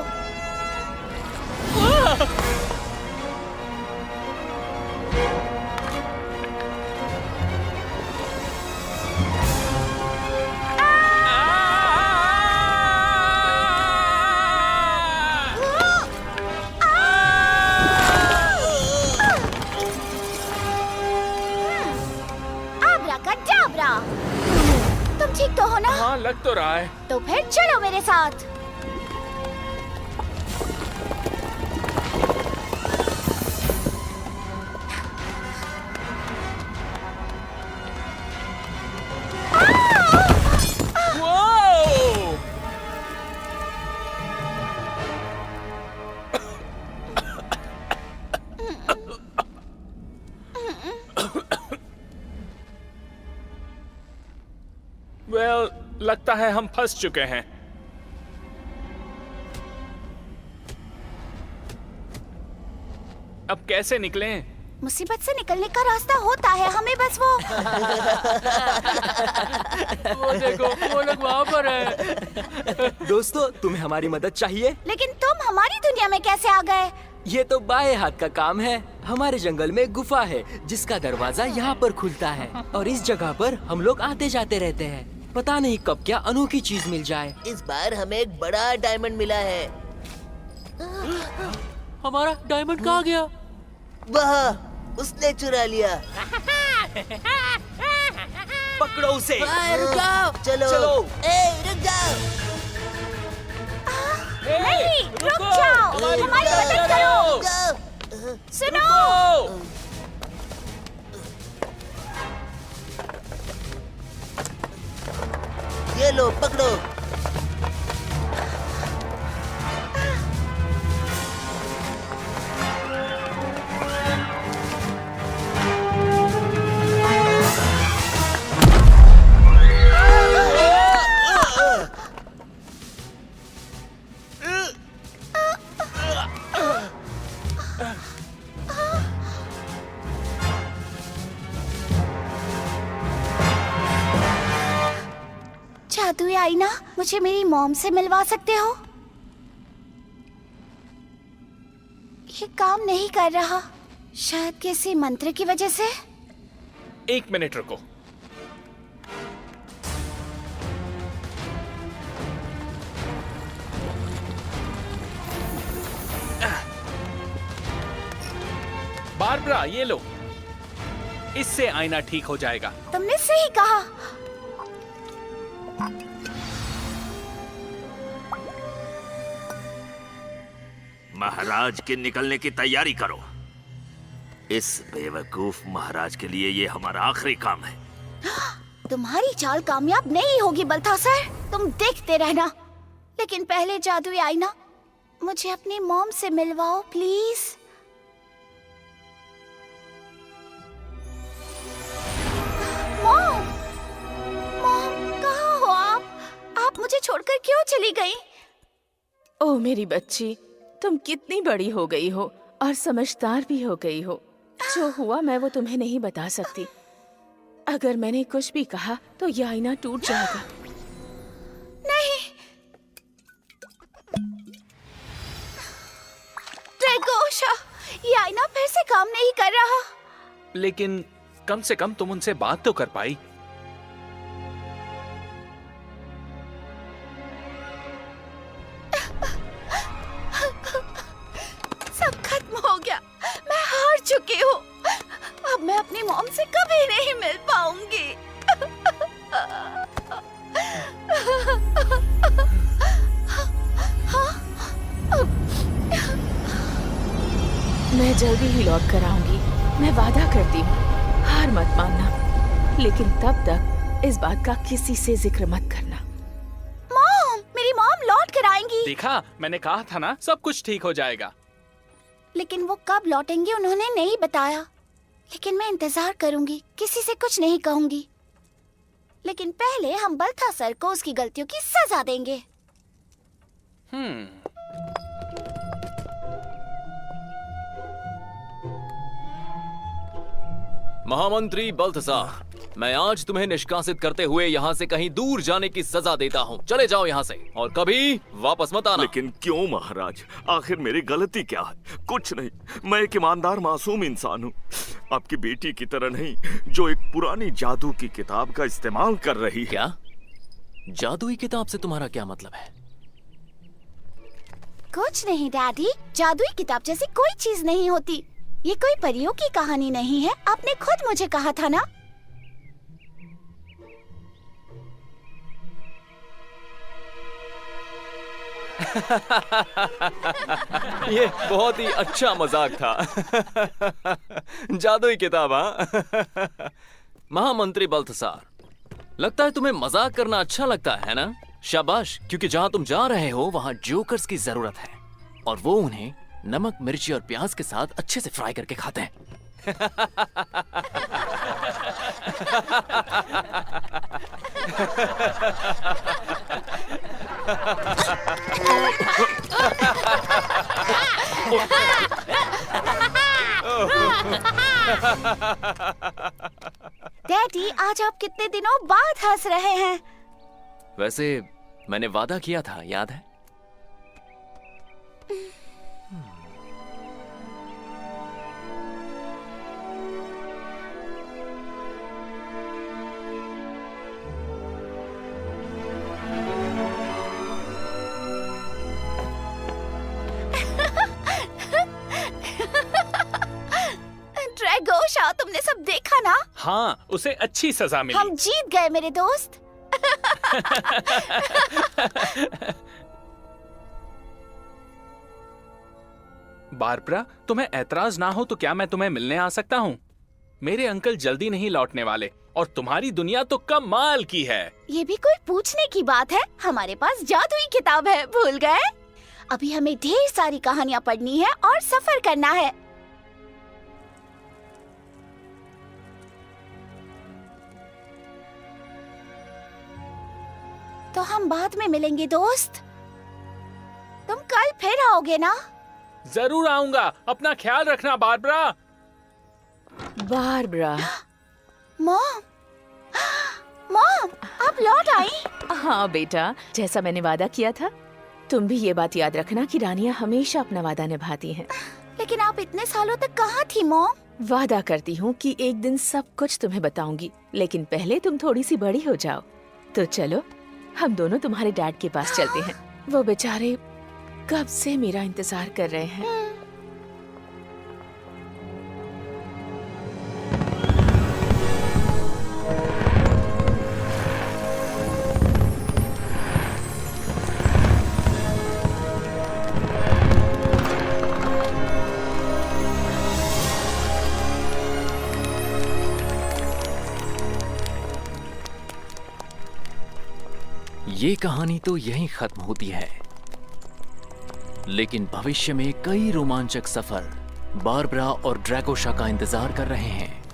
आब्राकाडाब्रा। तुम ठीक तो हो ना? हाँ, लग तो रहा है। तो फिर चलो मेरे साथ। लगता है हम फंस चुके हैं। अब कैसे निकलें? मुसीबत से निकलने का रास्ता होता है, हमें बस वो देखो, वो लोग वहाँ पर है। दोस्तों, तुम्हें हमारी मदद चाहिए? लेकिन तुम हमारी दुनिया में कैसे आ गए? ये तो बाएं हाथ का काम है। हमारे जंगल में गुफा है जिसका दरवाजा यहाँ पर खुलता है और इस जगह पर हम लोग आते जाते रहते हैं। पता नहीं कब क्या अनोखी चीज मिल जाए। इस बार हमें एक बड़ा डायमंड मिला है। हमारा डायमंड कहाँ गया? वह उसने चुरा लिया। पकड़ो उसे। रुक जाओ। चलो रुक जाओ। नहीं, रुक जाओ, हमारी मदद करो। सुनो, ये लो, पकड़ो। जादुई आईना, मुझे मेरी मॉम से मिलवा सकते हो? ये काम नहीं कर रहा, शायद किसी मंत्र की वजह से। 1 मिनट रुको। बारबरा, ये लो, इससे आईना ठीक हो जाएगा। तुमने सही कहा। महाराज के निकलने की तैयारी करो। इस बेवकूफ महाराज के लिए ये हमारा आखिरी काम है। तुम्हारी चाल कामयाब नहीं होगी बल्थासर, तुम देखते रहना। लेकिन पहले जादुई आईना, मुझे अपनी मॉम से मिलवाओ प्लीज। मॉम, मॉम कहाँ हो आप मुझे छोड़कर क्यों चली गई? ओ मेरी बच्ची, तुम कितनी बड़ी हो गई हो और समझदार भी हो गई हो। जो हुआ मैं वो तुम्हें नहीं बता सकती। अगर मैंने कुछ भी कहा तो ये आईना टूट जाएगा। नहीं, ड्रैगोशा, ये आईना फिर से काम नहीं कर रहा। लेकिन कम से कम तुम उनसे बात तो कर पाई। सब खत्म हो गया, मैं हार चुकी हूँ। अब मैं अपनी मॉम से कभी नहीं मिल पाऊंगी। मैं जल्दी ही लौट कर आऊंगी, मैं वादा करती हूँ। हार मत मानना, लेकिन तब तक इस बात का किसी से जिक्र मत करना। मॉम, मेरी मॉम लौट कर आएंगी। देखा, मैंने कहा था ना, सब कुछ ठीक हो जाएगा। लेकिन वो कब लौटेंगे उन्होंने नहीं बताया। लेकिन मैं इंतजार करूंगी, किसी से कुछ नहीं कहूंगी। लेकिन पहले हम बल्थासर को उसकी गलतियों की सजा देंगे। महामंत्री बल्थसार, मैं आज तुम्हें निष्कासित करते हुए यहाँ से कहीं दूर जाने की सजा देता हूँ। चले जाओ यहाँ से और कभी वापस मत आना। लेकिन क्यों महाराज? आखिर मेरी गलती क्या है? कुछ नहीं, मैं एक ईमानदार मासूम इंसान हूँ, आपकी बेटी की तरह नहीं, जो एक पुरानी जादू की किताब का इस्तेमाल कर रही है। क्या? जादुई किताब से तुम्हारा क्या मतलब है? कुछ नहीं डैडी, जादुई किताब जैसी कोई चीज नहीं होती। ये कोई परियों की कहानी नहीं है, आपने खुद मुझे कहा था ना। ये बहुत ही अच्छा मजाक था। जादुई किताब, हाँ? महामंत्री बल्थसार, लगता है तुम्हें मजाक करना अच्छा लगता है ना? शाबाश, क्योंकि जहाँ तुम जा रहे हो वहाँ जोकर्स की जरूरत है और वो उन्हें नमक, मिर्ची और प्याज के साथ अच्छे से फ्राई करके खाते हैं। डैडी, आज आप कितने दिनों बाद हंस रहे हैं? वैसे मैंने वादा किया था, याद है? ड्रैगोशा, तुमने सब देखा ना? हाँ, उसे अच्छी सजा मिली। हम जीत गए मेरे दोस्त। बारबरा, तुम्हें ऐतराज ना हो तो क्या मैं तुम्हें मिलने आ सकता हूँ? मेरे अंकल जल्दी नहीं लौटने वाले और तुम्हारी दुनिया तो कमाल की है। ये भी कोई पूछने की बात है? हमारे पास जादुई किताब है, भूल गए? अभी हमें ढेर सारी कहानियाँ पढ़नी है और सफर करना है। तो हम बाद में मिलेंगे दोस्त। तुम कल फिर आओगे ना? जरूर आऊंगा, अपना ख्याल रखना बारबरा। बारबरा। मॉम, मॉम, आप लौट आई? हाँ बेटा, जैसा मैंने वादा किया था, तुम भी ये बात याद रखना कि रानियां हमेशा अपना वादा निभाती हैं। लेकिन आप इतने सालों तक कहाँ थी मॉम? वादा करती हूँ कि एक दिन सब कुछ तुम्हें बताऊंगी, लेकिन पहले तुम थोड़ी सी बड़ी हो जाओ। तो चलो, हम दोनों तुम्हारे डैड के पास चलते हैं। वो बेचारे कब से मेरा इंतजार कर रहे हैं। ये कहानी तो यहीं खत्म होती है, लेकिन भविष्य में कई रोमांचक सफर बारबरा और ड्रैगोशा का इंतजार कर रहे हैं।